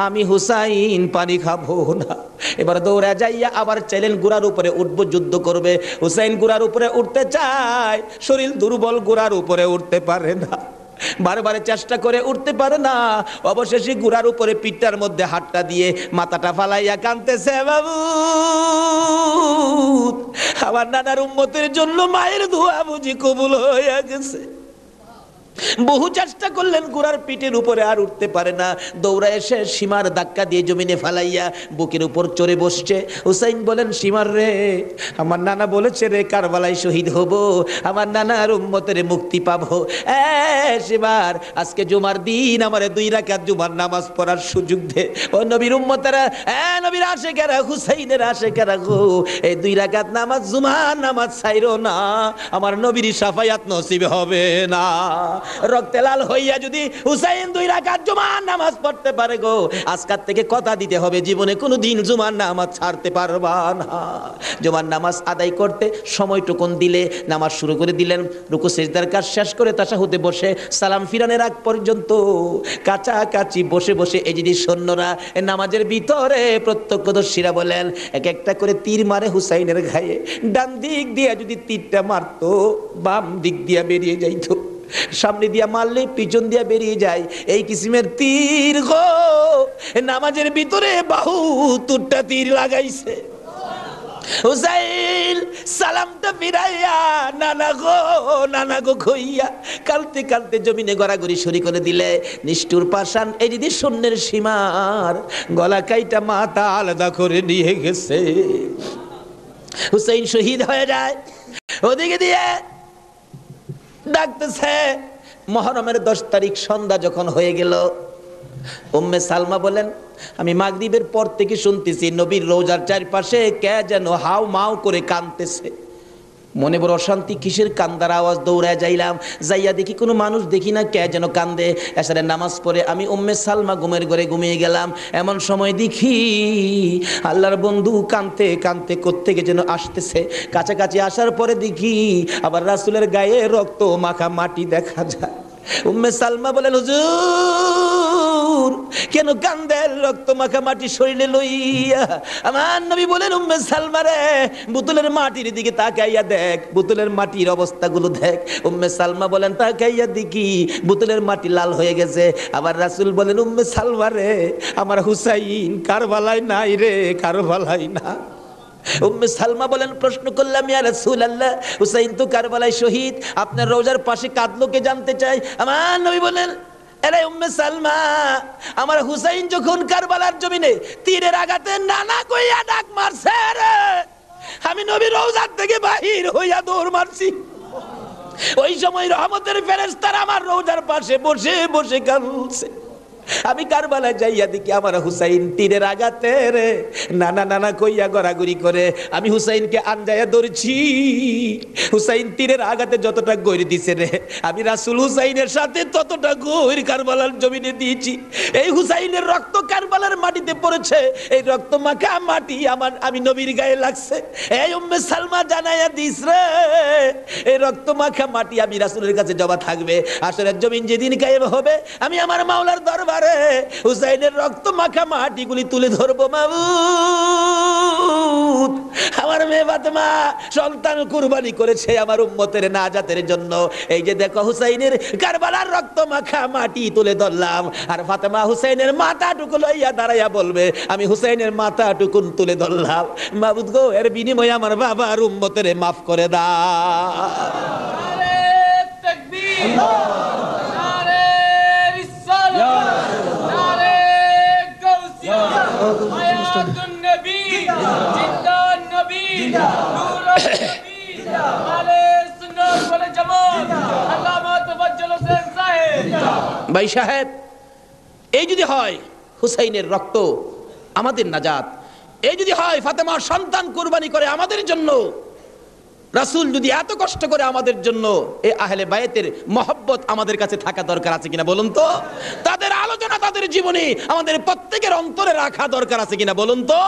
আমি হুসাইন পানি খাবো না। এবার দৌড়া যাইয়া আবার চাইলেন গোড়ার উপরে উঠবো, যুদ্ধ করবে। হুসাইন গোড়ার উপরে উঠতে চায়, শরীর দুর্বল, গোড়ার উপরে উঠতে পারে না, বারবার চেষ্টা করে উঠতে পারে না। অবশেষে গোড়ার উপরে পিঠটার মধ্যে হাতটা দিয়ে মাথাটা ফালাইয়া কাঁদতেছে, বাবু আমার নানার উম্মতের জন্য মায়ের দোয়া বুঝি কবুল হয়ে গেছে। বহু চেষ্টা করলেন, ঘোড়ার পিঠের উপরে আর উঠতে পারে না, দৌড়া এসে সীমার ধাক্কা দিয়ে জমিনে ফালাইয়া বুকের উপর চড়ে বসছে। হুসাইন বলেন, সীমার রে, আমার নানা বলেছে রে কারবালায় শহীদ হব, আমার নানার উম্মতের মুক্তি পাবো। সীমার, আজকে জুমার দিন আমারে 2 রাকাত জুমার নামাজ পড়ার সুযোগ দে। ও নবীর উম্মতেরা, নবীর আশেকেরা, হুসাইনের আশেকেরা গো, এই 2 রাকাত নামাজ জুমার নামাজ ছাইরো না, আমার নবীর শাফায়াত নসিব হবে না। রক্তে লাল হইয়া যদি হুসাইন 2 রাকাত জুমার নামাজ পড়তে পারে গো, আজকাল থেকে কথা দিতে হবে জীবনে কোনোদিন জুমার নামাজ ছাড়তে পারবা না। জুমার নামাজ আদায় করতে সময়টুকুন দিলে নামাজ শুরু করে দিলেন। রুকু সিজদার কাজ শেষ করে তাশাহুদে বসে সালাম ফিরানের আগ পর্যন্ত কাছাকাছি বসে বসে এই যদি সৈন্যরা নামাজের ভিতরে প্রত্যক্ষদর্শীরা বলেন, এক একটা করে তীর মারে হুসাইনের গায়ে। ডান দিক দিয়ে যদি তীরটা মারতো, বাম দিক দিয়ে বেরিয়ে যাইতো, সামনে দিয়া মারলে পিছন দিয়া বেরিয়ে যায়, এই কিসিমের তীর গো। নামাজের ভিতরে 72টা তীর লাগাইছে। হুসাইন সালামটা ফিরাইয়া নানা গো কইয়া কালতে কালতে জমিনে গড়াগড়ি শুরু করে দিলে। নিষ্ঠুর পাষাণ এই যদি শূন্যের সীমার গলা কাইটা মাথা আলাদা করে নিয়ে গেছে। হুসাইন শহীদ হয়ে যায়। ওদিকে দিয়ে ডাকতেছে। মুহররমের 10 তারিখ সন্ধ্যা যখন হয়ে গেল, উম্মে সালমা বলেন, আমি মাগরিবের পর থেকে শুনতেছি নবীর রওজার চারপাশে কে যেন হাউ মাউ করে কাঁদতেছে। মনে বড় অশান্তি, কিসের কান্দার আওয়াজ? দৌড়ায় যাইলাম, যাইয়া দেখি কোনো মানুষ দেখি না, কে যেন কান্দে। এসারে নামাজ পড়ে আমি উম্মে সালমা ঘুমের ঘরে ঘুমিয়ে গেলাম। এমন সময় দেখি আল্লাহর বন্ধু কাঁদতে কাঁদতে কোত্থেকে যেন আসতেছে। কাছাকাছি আসার পরে দেখি আবার রাসূলের গায়ে রক্ত মাখা মাটি দেখা যায়। উম্মে সালমা বলেন, হুজুর কেন কান্দেন রক্ত মাখা মাটি শরীরে লইয়া? আমার নবী বলেন, উম্মে সালমা রে, বোতলের মাটির দিকে তাকাইয়া দেখ, বোতলের মাটির অবস্থাগুলো দেখ। উম্মে সালমা বলেন, তাকাইয়া দেখি বোতলের মাটি লাল হয়ে গেছে। আবার রাসূল বলেন, উম্মে সালমা রে, আমার হুসাইন কারবালায় নাই রে, কারবালায় না। উম্মে সালমা বলেন, প্রশ্ন করলাম, ইয়া রাসূলুল্লাহ, হুসাইন তো কারবালায় শহীদ, আপনার রওজার পাশে কাঁদলো কে জানতে চাই। আমার নবী বলেন, আরে উম্মে সালমা, আমার হুসাইন যখন কারবালার জমিনে তীরের আঘাতে নানা কইয়া ডাক মারছে রে, আমি নবী রওজার থেকে বাহির হইয়া দৌড় মারছি। ওই সময় রহমতের ফেরেশতারা আমার রওজার পাশে বসে বসে কাঁদছে। আমি কারবালায় যাইয়া দেখি আমার হুসাইন তীরের আঘাতে রে নানা নানা কইয়া গড়াগড়ি করে। আমি হুসাইনকে আনজাইয়া ধরছি। হুসাইন তীরের আঘাতে যতটা গইর দিছে রে, আমি রাসূল হুসাইনের সাথে ততটা গইর কারবালার জমিনে দিয়েছি। এই হুসাইনের রক্ত কারবালার মাটিতে পড়েছে, এই রক্ত মাখা মাটি আমি নবীর গায়ে লাগছে। এই উম্মে সালমা জানাইয়া দিস রে, এই রক্ত মাখা মাটি আমি রাসূলের কাছে জমা থাকবে। আসরের জমিন যেদিন কায়েম হবে, আমি আমার মাওলার দরবারে হুসাইনের রক্ত মাখা মাটিগুলি তুলে ধরবো। মাবুদ, আমার মেয়ে ফাতেমা সন্তান কুরবানি করেছে আমার উম্মতের নাজাতের জন্য। এই যে দেখো হুসাইনের কারবালার রক্ত মাখা মাটি তুলে ধরলাম। আর ফাতেমা হুসাইনের মাথাটুকু লইয়া দাঁড়াইয়া বলবে, আমি হুসাইনের মাথাটুকুন তুলে ধরলাম। মাবুদ গো, এর বিনিময়ে আমার বাবার উম্মতের মাফ করে দাও। নারে তাকবীর, নারে রিসালাত, নারে গাউসিয়া, হায়াতুন নবী, জিন্দান নবী, নূরুন নবী, আলে সুন্নাত ওয়াল জামাত, আল্লামা তাফাজ্জল হোসেন সাহেব। ভাই সাহেব, এই যদি হয় হুসাইনের রক্ত আমাদের নাজাত, এই যদি হয় ফাতেমার সন্তান কুরবানি করে আমাদের জন্য, রাসূল যদি এত কষ্ট করে আমাদের জন্য, এই আহলে বায়েতের মহব্বত আমাদের কাছে থাকা দরকার আছে কিনা বলুন তো? তাদের আলোচনা তাদের জীবনে আমাদের প্রত্যেকের অন্তরে রাখা দরকার আছে কিনা বলুন তো?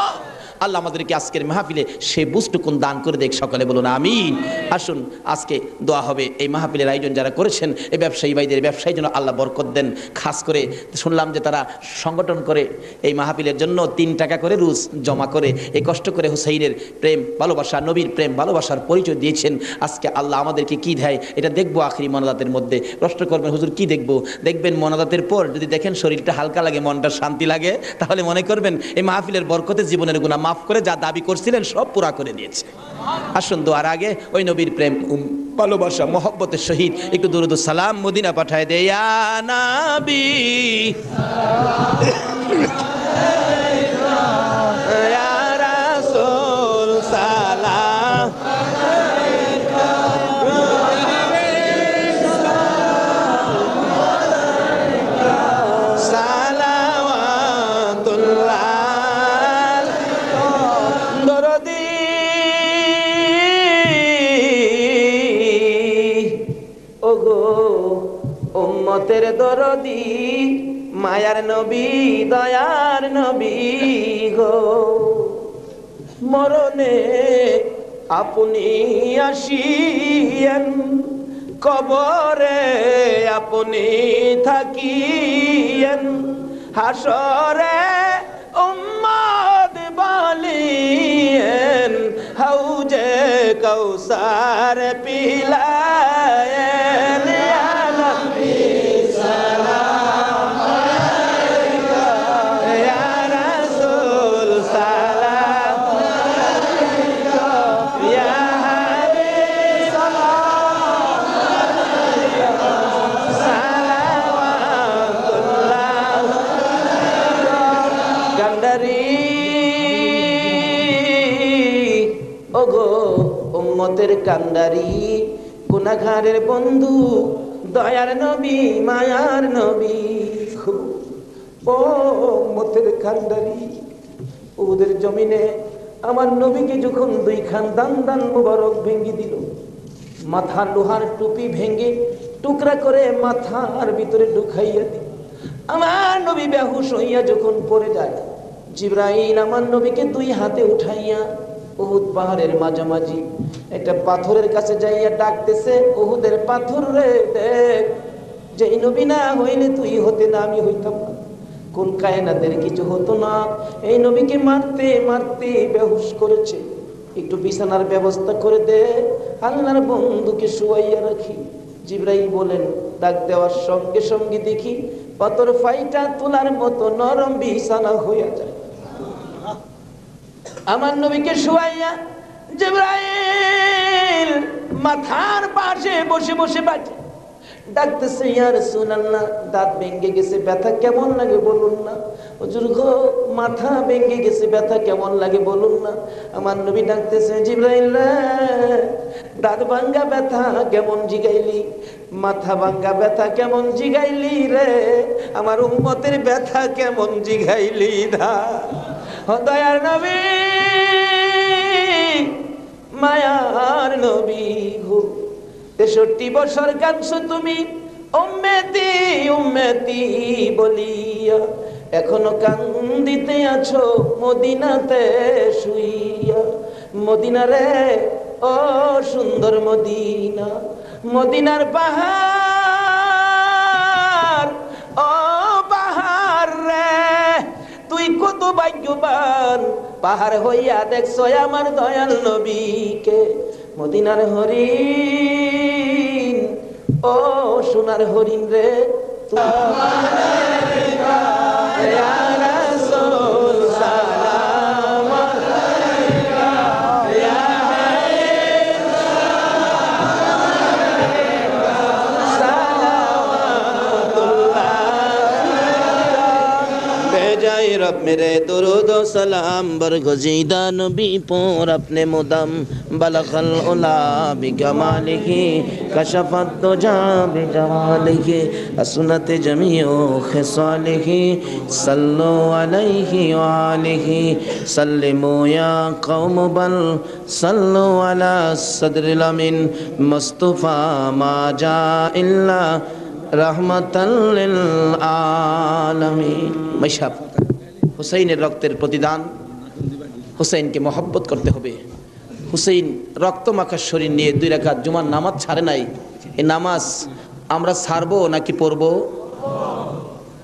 আল্লাহ আমাদেরকে আজকের মাহফিলে সে বুঝটুকুন দান করে দেখ, সকলে বলুন আমিন। আসুন আজকে দোয়া হবে। এই মাহফিলের আয়োজন যারা করেছেন, এই ব্যবসায়ী ভাইদের ব্যবসায়ী যেন আল্লাহ বরকত দেন। খাস করে শুনলাম যে তারা সংগঠন করে এই মাহফিলের জন্য 3 টাকা করে রুজ জমা করে এই কষ্ট করে হুসাইনের প্রেম ভালোবাসা, নবীর প্রেম ভালোবাসার পরিচয় দিয়েছেন। আজকে আল্লাহ আমাদেরকে কি দেয় এটা দেখবো আখরি মোনাজাতের মধ্যে। প্রশ্ন করবেন, হুজুর কি দেখবো? দেখবেন মোনাজাতের পর যদি দেখেন শরীরটা হালকা লাগে, মনটা শান্তি লাগে, তাহলে মনে করবেন এই মাহফিলের বরকতে জীবনের গুনাহ মাফ করে যা দাবি করছিলেন সব পুরা করে দিয়েছে। আসুন দোয়ার আগে ওই নবীর প্রেম ভালোবাসা মহব্বতের সহিত একটু দুরূদ ও সালাম মদিনা পাঠায় দে ইয়া নবী ইয়া রাসূল সালাম উম্মতের দরদি মায়ার নবী দয়ার নবী গো মরণে আপনি আসিয়েন কবরে আপনি থাকিয়েন হাসরে উম্মত বলিয়েন হাউজে কৌসার পিলায়েন ইয়া নবী সালাম আলাইকা ইয়া রাসূল সালাম আলাইকা ইয়া হাবিব সালাম আলাইকা সালাওয়াতুল্লাহ কান্ডারি ওগো উম্মতের কান্ডারি গুনাহগারের বন্ধু দয়ার নবী মায়ার নবী ও উম্মতের কান্ডারি ওদের জমিনে আমার নবীকে যখন দুই খান দান দান মুবারক ভেঙে দিল মাথার লোহার টুপি ভেঙে টুকরা করে মাথার ভিতরে ঢুকাইয়া দিল আমার নবী বেহুশ হইয়া যখন পড়ে যায় জিবরাইল আমার নবীকে দুই হাতে উঠাইয়া উহুদ পাহাড়ের মাঝামাঝি একটা পাথরের কাছে যাইয়া ডাকতেছে উহুদের পাথর রে দেখ যে নবী না হইলে তুই হতে না আমি হইতাম না কোন কায়নাতের কিছু হতো না এই নবীকে মারতে মারতে বেহুশ করেছে একটু বিছানার ব্যবস্থা করে দে আল্লাহর বন্ধুকে শুয়াইয়া রাখি জিবরাইল বলেন ডাক দেওয়ার সঙ্গে সঙ্গে দেখি পাথর ফাইটা তোলার মতো নরম বিছানা হইয়া যায় আমার নবীকে শুয়াইয়া জিবরাইল মাথার পাশে বসে বসে বাজে ডাকতেছে ইয়া রাসূলুল্লাহ দাঁত ভেঙে গেছে ব্যথা কেমন লাগে বলুন না হুজুর গো মাথা ভেঙে গেছে ব্যথা কেমন লাগে বলুন না আমার নবী ডাকতেছে জিবরাইল দাঁত ভাঙা ব্যথা কেমন জিগাইলি মাথা ভাঙা ব্যথা কেমন জিগাইলি রে আমার উম্মতের ব্যথা কেমন জিগাইলি দা দয়ার নবী মায়ার নবী গো 63 বছর কাঁদছো তুমি উম্মতি উম্মতি বলিয়া এখনো কান্দিতে আছো মদিনাতে শুইয়া মদিনা রে ও সুন্দর মদিনা মদিনার পাহাড় ও পাহাড় রে তুই কত ভাগ্যবান পাহাড় হইয়া দেখছো আমার দয়াল নবীকে মদিনার হরিণ ও সোনার হরিণ রে रब मेरे दुरूद व सलाम बरगुज़ीदा नबी पर अपने मुदम बलगल उला बिकमालिही कशफत दुजा बिजमालिही हसनत जमीउ खिसालिही सल्लु अलैहि व आलिही सल्लिमु या कौम बल सल्लु अला सदरिल अमीन मुस्तफा मा जा इल्ला रहमतल लिल आलमीन मैशाब হুসাইনের রক্তের প্রতিদান হুসাইনকে মহব্বত করতে হবে হুসাইন রক্ত মাখা শরীর নিয়ে 2 রাকাত জুমার নামাজ ছাড়ে নাই এই নামাজ আমরা ছাড়বো নাকি পড়বো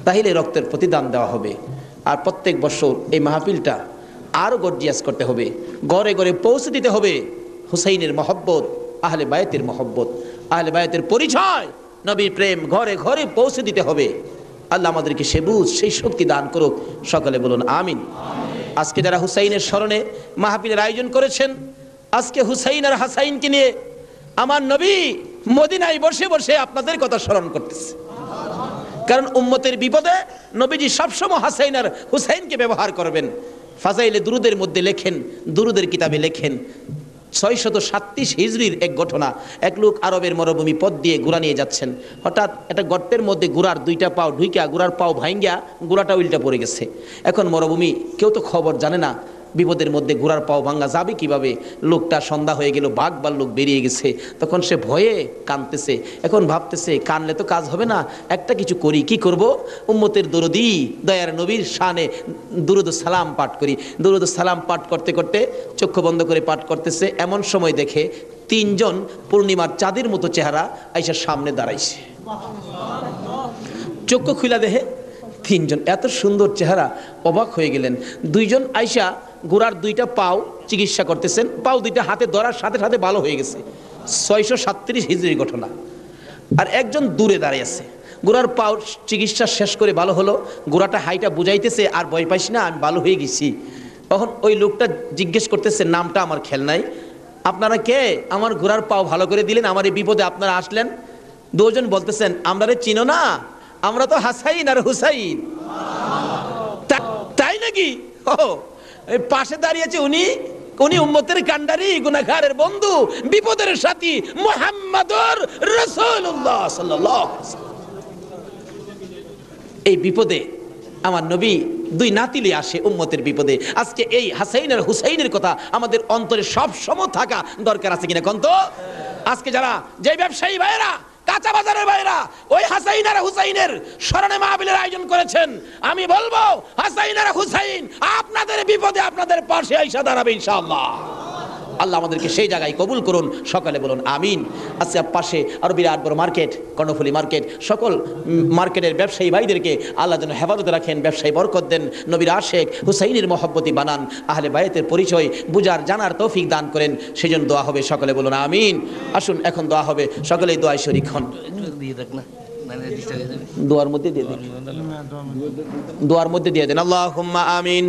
তাহলে রক্তের প্রতিদান দেওয়া হবে আর প্রত্যেক বছর এই মাহফিলটা আরো গর্জিয়াস করতে হবে ঘরে ঘরে পৌঁছে দিতে হবে হুসাইনের মহব্বত আহলে বায়তের মহব্বত আহলে বায়তের পরিচয় নবীর প্রেম ঘরে ঘরে পৌঁছে দিতে হবে আল্লাহ আমাদেরকে সে বুঝ সেই শক্তি দান করুক সকলে বলুন আমিন আজকে যারা হুসাইনের স্মরণে মাহফিলের আয়োজন করেছেন আজকে হুসাইন আর হাসাইনকে নিয়ে আমার নবী মদিনায় বসে বসে আপনাদের কথা স্মরণ করতেছে। কারণ উম্মতের বিপদে নবীজি সবসময় হাসাইন আর হুসাইনকে ব্যবহার করবেন। ফাজাইলে দুরুদের মধ্যে লেখেন, দুরুদের কিতাবে লেখেন 637 হিজরির এক ঘটনা। এক লোক আরবের মরুভূমি পথ দিয়ে ঘোড়া নিয়ে যাচ্ছেন, হঠাৎ একটা গর্তের মধ্যে ঘোড়ার দুইটা পাও ঢুইকা ঘোড়ার পাও ভাঙ্গিয়া ঘোড়াটা উল্টা পড়ে গেছে। এখন মরুভূমি, কেউ তো খবর জানে না, বিপদের মধ্যে ঘোড়ার পাও ভাঙ্গা যাবে কিভাবে। লোকটা সন্ধ্যা হয়ে গেল, বাঘ ভাল্লুক বেরিয়ে গেছে। তখন সে ভয়ে কাঁদতেছে। এখন ভাবতেছে কানলে তো কাজ হবে না, একটা কিছু করি। কি করব? উম্মতের দরদি দয়ার নবীর শানে দুরুদ সালাম পাঠ করি। দুরুদ সালাম পাঠ করতে করতে চক্ষু বন্ধ করে পাঠ করতেছে। এমন সময় দেখে 3 জন পূর্ণিমার চাঁদের মতো চেহারা আইসা সামনে দাঁড়াইছে। চক্ষু খুলা দেখে 3 জন এত সুন্দর চেহারা, অবাক হয়ে গেলেন। 2 জন আইসা ঘোড়ার 2টা পাও চিকিৎসা করতেছেন। পাও 2টা হাতে ধরার সাথে সাথে ভালো হয়ে গেছে। 637 হিজরির ঘটনা। আর একজন দূরে দাঁড়িয়ে আছে। ঘোড়ার পাও চিকিৎসা শেষ করে ভালো হলো, ঘোড়াটা হাইটা বুঝাইতেছে আর ভয় পাইস না, আমি ভালো হয়ে গেছি। তখন ওই লোকটা জিজ্ঞেস করতেছে, নামটা আমার খেয়াল নাই, আপনারা কে? আমার ঘোড়ার পাও ভালো করে দিলেন, আমার এই বিপদে আপনারা আসলেন। 2 জন বলতেছেন, আমরা রে চিনো না, আমরা তো হাসাইন আর হুসাইন। তাই নাকি? ও পাশে দাঁড়িয়েছে উনি, উনি উম্মতের কান্ডারি, গুনাহগারের বন্ধু, বিপদের সাথী মুহাম্মাদুর রাসূলুল্লাহ সাল্লাল্লাহু আলাইহি ওয়াসাল্লাম। এই বিপদে আমার নবী 2 নাতিলে আসে উম্মতের বিপদে। আজকে এই হাসাইন আর হুসাইনের কথা আমাদের অন্তরে সব সময় থাকা দরকার আছে কিনা কোন তো? আজকে যারা যে ব্যবসায়ী ভাইরা, কাঁচা বাজারের ভাইরা ওই হাসাইন আর হুসাইনের স্মরণে মাহফিলের আয়োজন করেছেন, আমি বলবো হাসাইন আর হুসাইন আপনাদের বিপদে আপনাদের পাশে আইসা দাঁড়াবে ইনশাআল্লাহ। আল্লাহ আমাদেরকে সেই জায়গায় কবুল করুন, সকালে বলুন আমিন। আজকে পাশে আরো বিরাট বড় মার্কেট, কর্ণফুলী মার্কেট। সকল মার্কেটের ব্যবসায়ী ভাইদেরকে আল্লাহ যেন হেফাজতে রাখেন, ব্যবসায়ী বরকত দেন, নবীর আশেক হুসাইনের মহব্বতী বানান, আহলে বায়তের পরিচয় বুঝার জানার তৌফিক দান করেন, সেজন্য দোয়া হবে, সকলে বলুন আমিন। আসুন এখন দোয়া হবে, সকলেই দোয়ায় শরীক হন। দোয়ার মধ্যে দিয়ে দেন, দোয়ার মধ্যে দিয়ে দেন। আল্লাহুম্মা আমিন।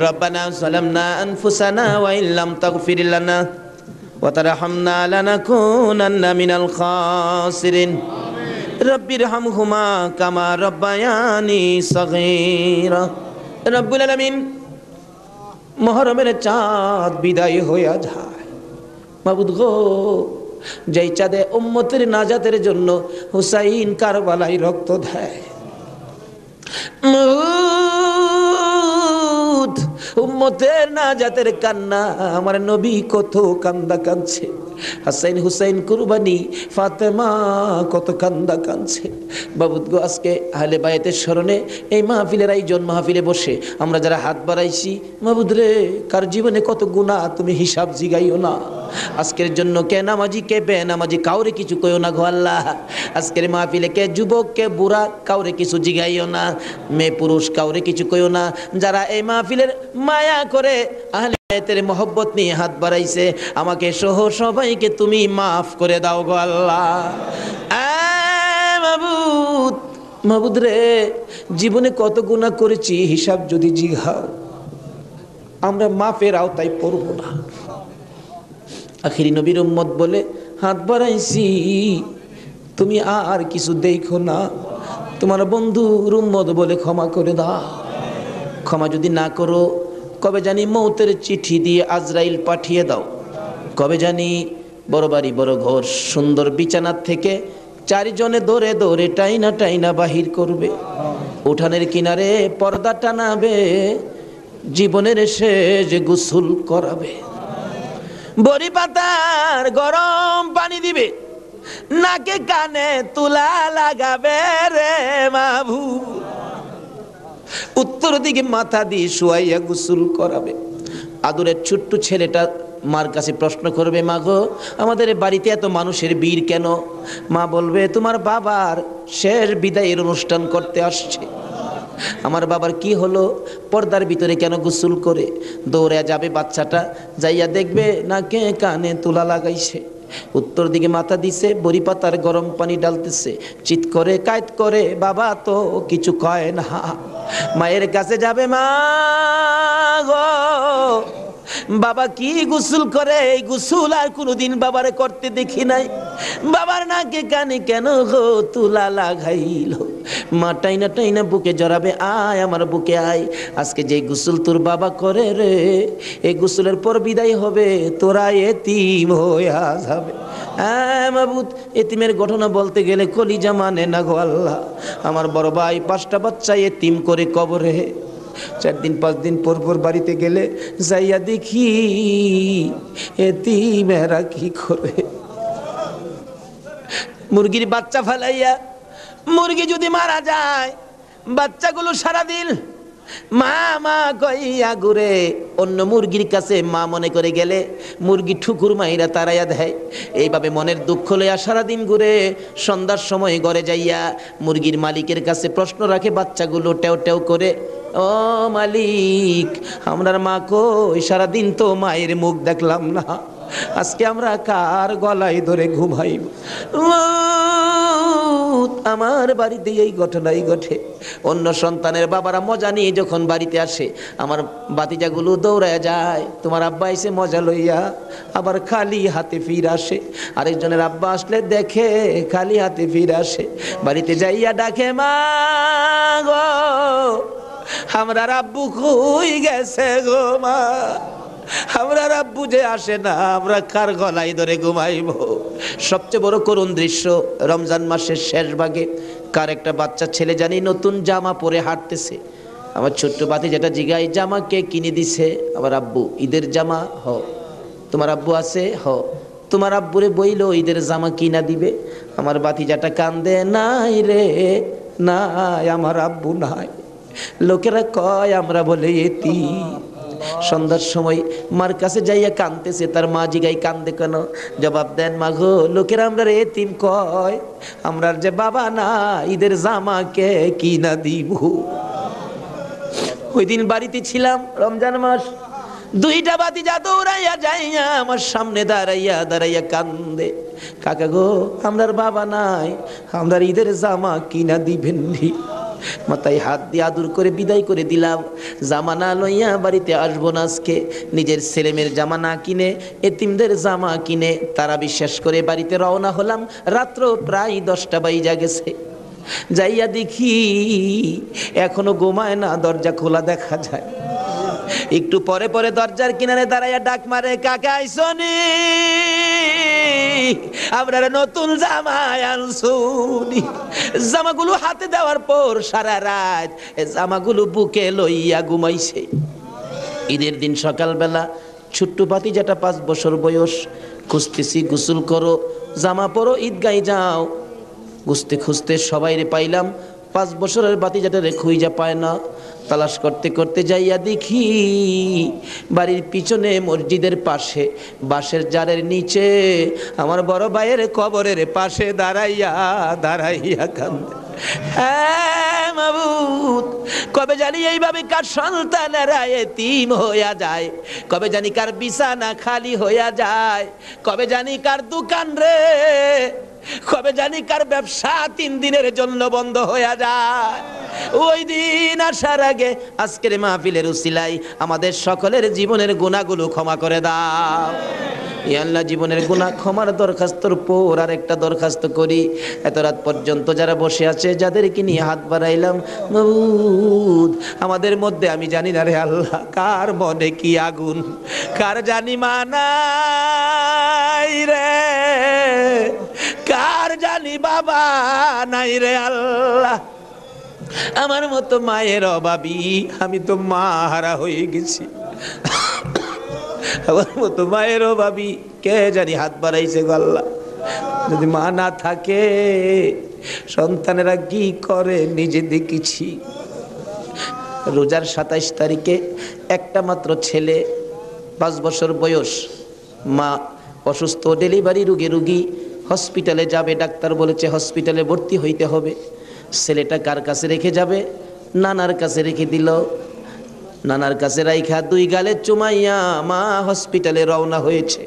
ربنا ظلمنا أنفسنا وإن لم تغفر لنا وترحمنا لنكونن من الخاسرين رب ارحمهما كما ربياني صغيرا رب العالمين মুহররমের চাঁদ বিদায় হইয়া যায় মাবুদ গো, যেই চাঁদে উম্মতের নাজাতের জন্য হুসাইন কারবালায় রক্ত দেয়, উম্মতের নাজাতের কান্না আমার নবী কত কান্দা কাঁদছে, হাসাইন হুসাইন কুরবানি ফাতেমা কত কান্দা কাঁদছে। বাবুদ গো, আজকে আহলে বায়াতের স্মরণে এই মাহফিলের আয়োজন, মাহফিলে বসে আমরা যারা হাত বাড়াইছি, মাবুদ রে কার জীবনে কত গুনাহ তুমি হিসাব জিগাইও না। আজকের জন্য কে নামাজি কে বেনামাজি কাউরে কিছু কইও না গো আল্লাহ। আজকের মাহফিলে কে যুবক কে বুড়া কাউরে কিছু জিগাইও না, মেয়ে পুরুষ কাউরে কিছু কইও না। যারা এই মাহফিলের মায়া করে আহলে বায়াতের মহব্বত নিয়ে হাত বাড়াইছে, আমাকে সহ সবাইকে তুমি মাফ করে দাও গো আল্লাহ। মাবুদ, মাবুদ রে জীবনে কত গুনাহ করেছি হিসাব যদি জিগাও আমরা মাফের আওতায় পড়ব না। আখিরি নবীর উম্মত বলে হাত বাড়াইছি, তুমি আর কিছু দেখো না, তোমার বন্ধুর উম্মত বলে ক্ষমা করে দাও। ক্ষমা যদি না করো, কবে জানি মৌতের চিঠি দিয়ে আজরাইল পাঠিয়ে দাও। কবে জানি বড় বাড়ি বড় ঘর সুন্দর বিছানার থেকে 4 জনে দৌড়ে দৌড়ে টাইনা টাইনা বাহির করবে, উঠানের কিনারে পর্দা টানাবে, জীবনের শেষ গোসল করাবে, বড়ি পাতার গরম পানি দিবে, নাকে কানে তুলা লাগাবে রে মাবু, উত্তর দিকে মাথা দিয়ে শুয়াইয়া গোসল করাবে। আদরের ছোট্ট ছেলেটা মার কাছে প্রশ্ন করবে, মা গো আমাদের বাড়িতে এত মানুষের ভিড় কেন? মা বলবে, তোমার বাবার শেষ বিদায়ের অনুষ্ঠান করতে আসছে। আমার বাবার কি হলো? পর্দার ভিতরে কেন গোসল করে? দৌড়ে যাবে বাচ্চাটা, যাইয়া দেখবে নাকে কানে তুলা লাগাইছে, উত্তর দিকে মাথা দিছে, বড়ি পাতার গরম পানি ডালতেছে, চিৎ করে কায়েত করে, বাবা তো কিছু কয় না। মায়ের কাছে যাবে, মা গো বাবা কি গোসল করে, এই গোসল আর কোনোদিন বাবারে করতে দেখি নাই। বাবার নাকে কানে কেন গো তুলা লাগাইল, মা টাইনা টাইনা বুকে জড়াবে, আয় আমার বুকে আয়। আজকে যে গোসল তোর বাবা করে রে, এই গোসলের পর বিদায় হবে, তোরা এতিম হইয়া যাবে। হ্যাঁ মাবুদ, এতিমের ঘটনা বলতে গেলে কলিজা মানে না গো আল্লাহ। আমার বড় ভাই 5টা বাচ্চা এতিম করে কবরে, 4 দিন 5 দিন পর পর বাড়িতে গেলে যাইয়া দেখি এতিমেরা কি করে। মুরগির বাচ্চা ফেলাইয়া, মুরগি যদি মারা যায়, বাচ্চাগুলো সারাদিন মা মা কইয়া ঘুরে, অন্য মুরগির কাছে মা মনে করে গেলে মুরগি ঠুকুর মাইরা তারাইয়া দেয়। এইভাবে মনের দুঃখ লইয়া সারাদিন ঘুরে, সন্ধ্যার সময় ঘরে যাইয়া মুরগির মালিকের কাছে প্রশ্ন রাখে বাচ্চাগুলো টেও টেও করে, ও মালিক, আমরার মা কই, সারাদিন তো মায়ের মুখ দেখলাম না, আজকে আমরা কার গলায় ধরে ঘুমাইব। আমার বাড়িতে এই ঘটনাই ঘটে। অন্য সন্তানের বাবারা মজা নিয়ে যখন বাড়িতে আসে, আমার বাতিজাগুলো দৌড়ায় যায়, তোমার আব্বা এসে মজা লইয়া, আবার খালি হাতে ফিরে আসে। আরেকজনের আব্বা আসলে দেখে খালি হাতে ফিরে আসে, বাড়িতে যাইয়া ডাকে, মা গো, আমরা আব্বু কই গেছে গো মা, আমরা আব্বু যে আসে না, আমরা কার গলায় ধরে ঘুমাইব। সবচেয়ে বড় করুণ দৃশ্য, রমজান মাসের শেষ ভাগে কার একটা বাচ্চা ছেলে জানি নতুন জামা পরে হাঁটতেছে। আমার ছোট্ট বাতি যেটা জিগাই, জামা কে কিনে দিছে? আমার আব্বু। ঈদের জামা? হ। তোমার আব্বু আছে? হ। তোমার আব্বুরে বইলো ঈদের জামা কিনা দিবে। আমার বাতিজাটা কান্দে, নাই রে নাই, আমার আব্বু নাই। লোকেরা কয় আমরা বলে এতিম। সন্ধ্যার সময় মার কাছে যাইয়া কাঁদতেছে, তার মা জিগাই কান্দে কেন? জবাব দেন, মা গো, লোকেরা আমরা এতিম কয়, আমরার যে বাবা না, ঈদের জামা কে কিনা দিব। ওই দিন বাড়িতে ছিলাম, রমজান মাস, 2টা বাতিজা দৌড়াইয়া যাইয়া আমার সামনে দাঁড়াইয়া দাঁড়াইয়া কান্দে, কাকা গো, আমরার বাবা নাই, আমরার ঈদের জামা কিনা দিবেন নি। মাথায় হাত দিয়ে আদর করে বিদায় করে দিলাম, জামা না লইয়া বাড়িতে আসবো না আজকে। নিজের ছেলেমেয়ের জামা না কিনে এতিমদের জামা কিনে তারা বিশ্বাস করে বাড়িতে রওনা হলাম। রাত্র প্রায় 10টা বাইজা গেছে। যাইয়া দেখি এখনো ঘুমায় না, দরজা খোলা দেখা যায়। একটু পরে পরে দরজার কিনারে দাঁড়াইয়া ডাক মারে, কাকা আইসনি, আপনারা নতুন জামা আনছুনি। জামাগুলো হাতে দেওয়ার পর সারা রাত জামাগুলো বুকে লইয়া ঘুমাইছে। ঈদের দিন সকালবেলা ছোট্ট ভাতিজাটা 5 বছর বয়স, খুঁজতেছি, গোসল করো, জামা পরো, ঈদগায় যাও। খুঁজতে খুঁজতে সবাইরে পাইলাম, 5 বছরের ভাতিজাটারে খুঁজা পায় না। তালাশ করতে করতে যাইয়া দেখি বাড়ির পিছনে মসজিদের পাশে বাঁশের জারের নিচে আমার বড় ভাইয়ের কবরের পাশে দাঁড়াইয়া দাঁড়াইয়া কান্দে। হ্যাঁ মাবুদ, কবে জানি এইভাবে কার সন্তানেরা এতিম হইয়া যায়, কবে জানি কার বিছানা খালি হইয়া যায়, কবে জানি কার দোকান রে, কবে জানি কার ব্যবসা 3 দিনের জন্য বন্ধ হয়ে যায়। ওই দিন আসার আগে আজকের মাহফিলের উসিলায় আমাদের সকলের জীবনের গুনাহগুলো ক্ষমা করে দাও। ইয়া আল্লাহ, জীবনের গুনাহ ক্ষমার দরখাস্তর পর আর একটা দরখাস্ত করি, এত রাত পর্যন্ত যারা বসে আছে, যাদেরকে নিয়ে হাত বাড়াইলাম, মাবুদ, আমাদের মধ্যে আমি জানি না রে আল্লাহ, কার মনে কি আগুন, কার জানি মানাই রে, কার জানি বাবা নাই রে আল্লাহ। আমার মতো মায়ের অভাবী, আমি তো মা হারা হয়ে গেছি। আমার মতো মায়ের অভাবী কে জানি হাত বাড়াইছে গো আল্লাহ। যদি মা না থাকে সন্তানেরা কি করে নিজে দেখেছি। রোজার 27 তারিখে একটা মাত্র ছেলে, 5 বছর বয়স, মা অসুস্থ, ডেলিভারি রুগী, হসপিটালে যাবে, ডাক্তার বলেছে হসপিটালে ভর্তি হইতে হবে। ছেলেটা কার কাছে রেখে যাবে? নানার কাছে রেখে দিল। নানার কাছে রাইখা 2 গালে চুমাইয়া মা হসপিটালে রওনা হয়েছে।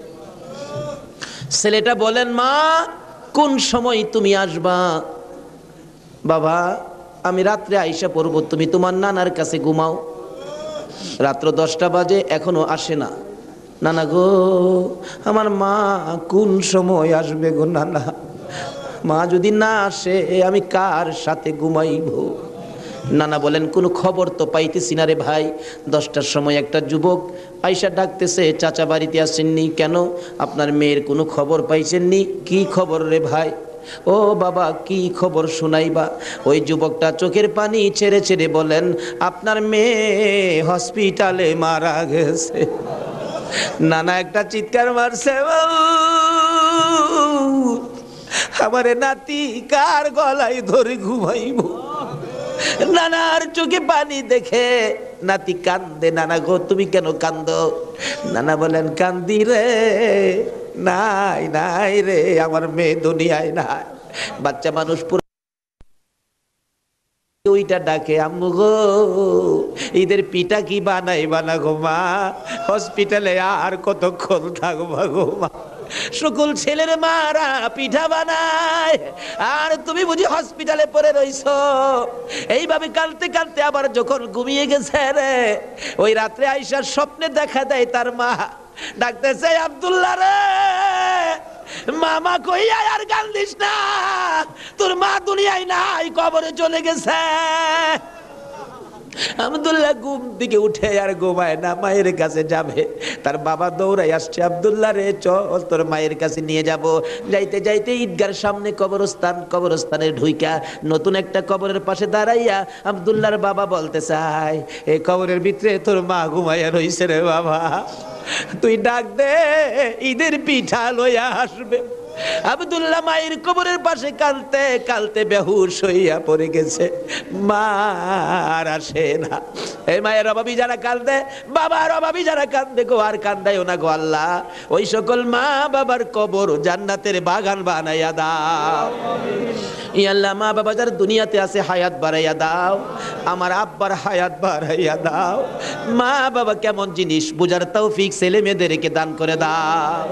ছেলেটা বলেন, মা কোন সময় তুমি আসবা? বাবা, আমি রাত্রে আইসা পড়ব, তুমি তোমার নানার কাছে ঘুমাও। রাত্র 10টা বাজে, এখনো আসে না। নানা গো আমার মা কোন সময় আসবে গো নানা, মা যদি না আসে আমি কার সাথে ঘুমাইব? নানা বলেন কোনো খবর তো পাইতেছি না রে ভাই। 10টার সময় একটা যুবক আয়সা ডাকতেছে, চাচা বাড়িতে আসেননি কেন? আপনার মেয়ের কোনো খবর পাইছেননি? কি খবর রে ভাই? ও বাবা কি খবর শুনাইবা? ওই যুবকটা চোখের পানি ছেড়ে ছেড়ে বলেন, আপনার মেয়ে হসপিটালে মারা গেছে। নানা একটা চিৎকার মারছে, আমারে নাতি কার গলায় ধরে ঘুমাইব? নানার চোখে পানি দেখে নাতি কান্দে। নানা গো তুমি কেন কান্দো? নানা বলেন কান্দি রে, নাই নাই রে আমার মেয়ে দুনিয়ায় নাই। বাচ্চা মানুষ ওইটা ডাকে, আম্মু গো ঈদের পিঠা কি বানাইবা না গো মা? হসপিটালে আর কতক্ষণ থাকবা গো মা? সকল ছেলের মারা পিঠা বানায় আর তুমি বুঝি হসপিটালে পড়ে রইছো। এইভাবে কাঁদতে কাঁদতে আবার যখন ঘুমিয়ে গেছে রে, ওই রাত্রে আইসার স্বপ্নে দেখা দেয় তার মা ডাকতেছে, আব্দুল্লাহ রে মামা কইয়া আর কান্দিস না, তোর মা দুনিয়ায় নাই, কবরে চলে গেছে। আব্দুল্লাহ ঘুম থেকে উঠে আর ঘুমায় না, মায়ের কাছে যাবে। তার বাবা দৌড়াই আসছে, আব্দুল্লাহ রে চল তোর মায়ের কাছে নিয়ে যাব। যাইতে যাইতে ঈদগার সামনে কবরস্থান, কবরস্থানে ঢুইকা নতুন একটা কবরের পাশে দাঁড়াইয়া আব্দুল্লাহর বাবা বলতে চায়, এই কবরের ভিতরে তোর মা ঘুমাইয়া রইছে রে বাবা, তুই ডাক দে ঈদের পিঠা লইয়া আসবে। আব্দুল্লাহ মায়ের কবরের পাশে কালতে কালতে বেহুশ হইয়া পড়ে গেছে, মা আর আসে না। এই মায়ের অভাবী যারা কান্দে, বাবার অভাবী যারা কান্দে গো, আর কান্দাইও না গো আল্লাহ। ওই সকল মা বাবার কবর জান্নাতের বাগান বানাইয়া দাও। ই আল্লাহ মা বাবা যারা দুনিয়াতে আছে হায়াত বাড়াইয়া দাও, আমার আব্বার হায়াত বাড়াইয়া দাও। মা বাবা কেমন জিনিস বুঝার তৌফিক ছেলে মেয়েদেরকে দান করে দাও।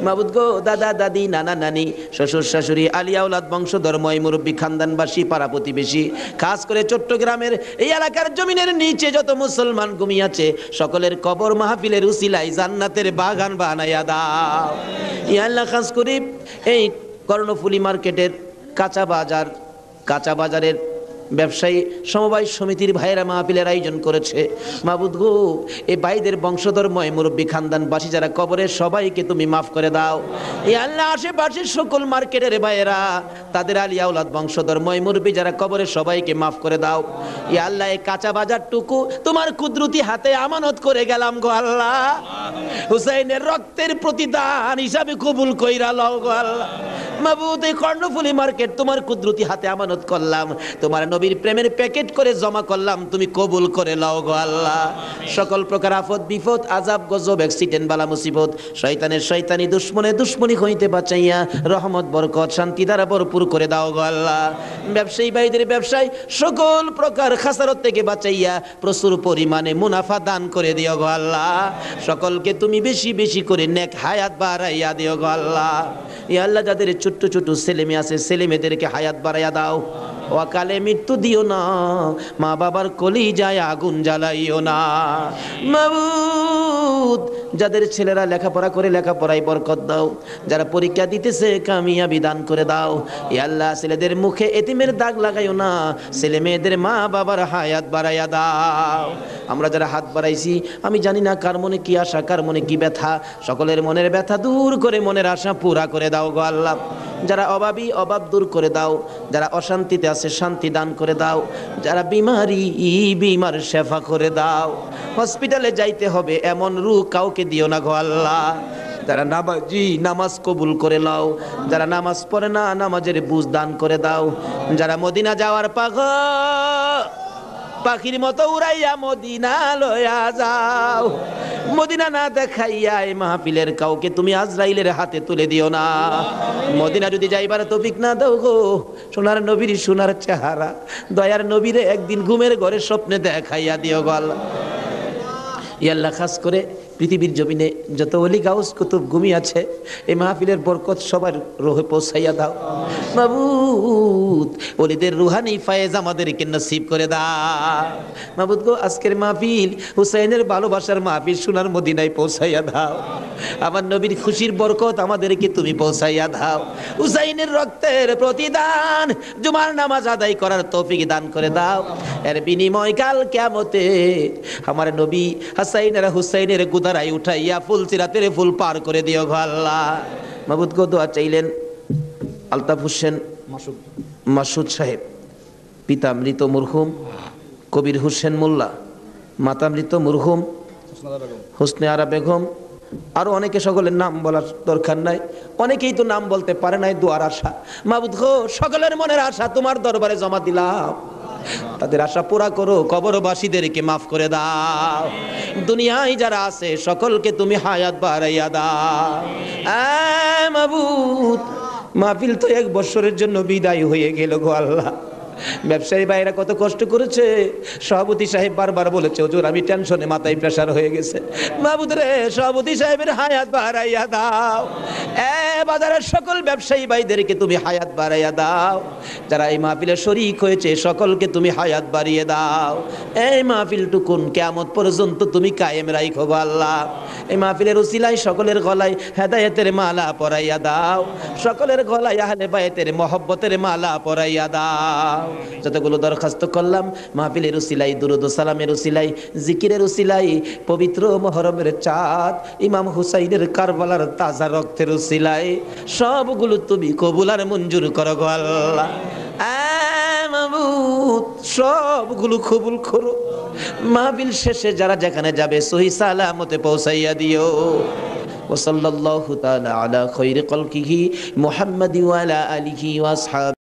মাবুদ গো দাদা দাদি নানা নানি শ্বশুর শাশুড়ি আলিয়া ওলাদ বংশধর ময় মুরব্বী খানদানবাসী পাড়া প্রতিবেশী, খাস করে চট্টগ্রামের এই এলাকার জমিনের নিচে যত মুসলমান ঘুমিয়ে সকলের কবর মাহফিলের উসিলাই জান্নাতের বাগান বানাইয়া দাও। ইয়া আল্লাহ খাস করি এই কর্ণফুলী মার্কেটের কাঁচা বাজারের ব্যবসায়ী সমবায় সমিতির ভাইয়েরা মাহফিলের আয়োজন করেছে। মাবুদ গো এই ভাইদের বংশধর্ময় মুরব্বী খানদানবাসী যারা কবরে সবাইকে তুমি মাফ করে দাও। এই আল্লাহ আশেপাশের সকল মার্কেটের ভাইয়েরা তাদের আলিয়া আওলাদ বংশধর্ময় মুরব্বী যারা কবরে সবাইকে মাফ করে দাও। এই আল্লাহ এই কাঁচা বাজারটুকু তোমার কুদরতি হাতে আমানত করে গেলাম গো আল্লাহ, হুসাইনের রক্তের প্রতিদান হিসাবে কবুল কইরা লও গো আল্লাহ। মাবুদ এই কর্ণফুলী মার্কেট তোমার কুদরতি হাতে আমানত করলাম, তোমার নবীর প্রেমের প্যাকেট করে জমা করলাম, তুমি কবুল করে লও গো আল্লাহ। সকল প্রকার আফত বিপদ আযাব গজব অ্যাক্সিডেন্ট বালা মুসিবত শয়তানের শয়তানি দুশ্মনী হইতে বাঁচাইয়া রহমত বরকত শান্তি দ্বারা ভরপুর করে দাও গো আল্লাহ। ব্যবসায়ী ভাইদের ব্যবসায় সকল প্রকার খাসারত থেকে বাঁচাইয়া প্রচুর পরিমাণে মুনাফা দান করে দিও গো আল্লাহ। সকলকে তুমি বেশি বেশি করে নেক হায়াত বাড়াইয়া দিও গো আল্লাহ। ইয়া আল্লাহ যাদের ছোট্ট ছোট ছেলে মেয়ে আছে ছেলে মেয়েদেরকে হায়াত বাড়াইয়া দাও, অকালে মৃত্যু দিও না, মা বাবার কলিজায় আগুন জ্বালাইও না। মাবুদ যাদের ছেলেরা লেখাপড়া করে লেখাপড়ায় বরকত দাও, যারা পরীক্ষা দিতেছে কামিয়াবি দান করে দাও। ইয়া আল্লাহ ছেলেদের মুখে এতিমের দাগ লাগাইও না, ছেলে মেয়েদের মা বাবার হায়াত বাড়াইয়া দাও। আমরা যারা হাত বাড়াইছি আমি জানি না কার মনে কি আশা কার মনে কি ব্যথা, সকলের মনের ব্যথা দূর করে মনের আশা পুরা করে দাও গো আল্লাহ। যারা অভাবী অভাব দূর করে দাও, যারা অশান্তিতে আছে শান্তি দান করে দাও, যারা বিমার শেফা করে দাও। হসপিটালে যাইতে হবে এমন রূহ কাউকে দিও না গো আল্লাহ। যারা নামাজি নামাজ কবুল করে নাও, যারা নামাজ পড়ে না নামাজের বুঝ দান করে দাও। যারা মদিনা যাওয়ার পাখির মতো উড়াইয়া মদিনা লয়া যাও, মদিনা না দেখাইয়া এই মাহফিলের কাউকে তুমি আজরাইলের হাতে তুলে দিও না। মদিনা যদি যাইবার তৌফিক না দাও গো, সোনার নবীর সোনার চেহারা দয়ার নবীরে একদিন ঘুমের ঘরে স্বপ্নে দেখাইয়া দিও গো আল্লাহ। ইয়া আল্লাহ খাস করে পৃথিবীর জমিনে যত ওলি গাউস কুতুব গুমি আছে এই মাহফিলের বরকত সবার রোহে পৌঁছাইয়া দাও মাবুদ। ওলিদের রুহানি ফায়েজ আমাদেরকে নসিব করে দাও মাবুদ গো। আজকের মাহফিল হুসাইনের ভালোবাসার মাহফিল সোনার মদিনায় পৌঁছাইয়া দাও। আমার নবীর খুশির বরকত আমাদেরকে তুমি পৌঁছাইয়া দাও। হুসাইনের রক্তের প্রতিদান জুমার নামাজ আদায় করার তৌফিক দান করে দাও। এর বিনিময় কাল কিয়ামতে আমার নবী হাসাইন আর হুসাইনের গুদারাই উঠাইয়া ফুল সিরাতের ফুল পার করে দিও গো আল্লাহ। মাবুদ গো দোয়া চাইলেন আলতাফ হোসেন মাসুদ সাহেব, পিতা মৃত মরহুম কবির হোসেন মোল্লা, মাতা মৃত মরহুম হোসনে আরা বেগম, আরো অনেকে, সকলের নাম বলার দরকার নাই, অনেকেই তো নাম বলতে পারে নাই। দোয়ার আশা মাবুদ গো সকলের মনের আশা তোমার দরবারে জমা দিলাম, তাদের আশা পুরা করো, কবরবাসীদেরকে মাফ করে দাও। দুনিয়ায় যারা আছে সকলকে তুমি হায়াত বাড়াইয়া দাও মাবুদ। মাহফিল তো 1 বছরের জন্য বিদায় হয়ে গেল গো আল্লাহ। ব্যবসায়ী ভাইরা কত কষ্ট করেছে, সভাপতি সাহেব বারবার বলেছে হুজুর আমি টেনশনে মাথায় প্রেসার হয়ে গেছে। মাহমুদ রে সভাপতি সাহেবের হায়াত বাড়াইয়া দাও। বাজারের সকল ব্যবসায়ী ভাইদেরকে তুমি হায়াত বাড়াইয়া দাও। যারা এই মাহফিলে শরীক হয়েছে সকলকে তুমি হায়াত বাড়িয়ে দাও। এই মাহফিলটুকুন কিয়ামত পর্যন্ত তুমি কায়েম রাখো গো আল্লাহ। এই মাহফিলের উসিলায় সকলের গলায় হেদায়েতের মালা পরাইয়া দাও, সকলের গলায় আহলে বাইতের মহব্বতের মালা পরাইয়া দাও। যতগুলো দরখাস্ত করলাম মাহফিলের উসিলাই, দুরুদ ও সালামের উসিলাই, জিকিরের উসিলাই, পবিত্র মুহররমের চাঁদ, ইমাম হুসাইনের কারবালার তাজা রক্তের উসিলাই সবগুলো তুমি কবুল আর মঞ্জুর করো গো আল্লাহ। মাবুদ সবগুলো কবুল করো। মাহফিল শেষে যারা যেখানে যাবে সহি সালামতে পৌঁছাইয়া দিও। ওয়া সাল্লাল্লাহু তাআলা আলা খায়রি খালকিহি মুহাম্মাদি ওয়া আলা আলিহি ওয়া আসহাবিহি।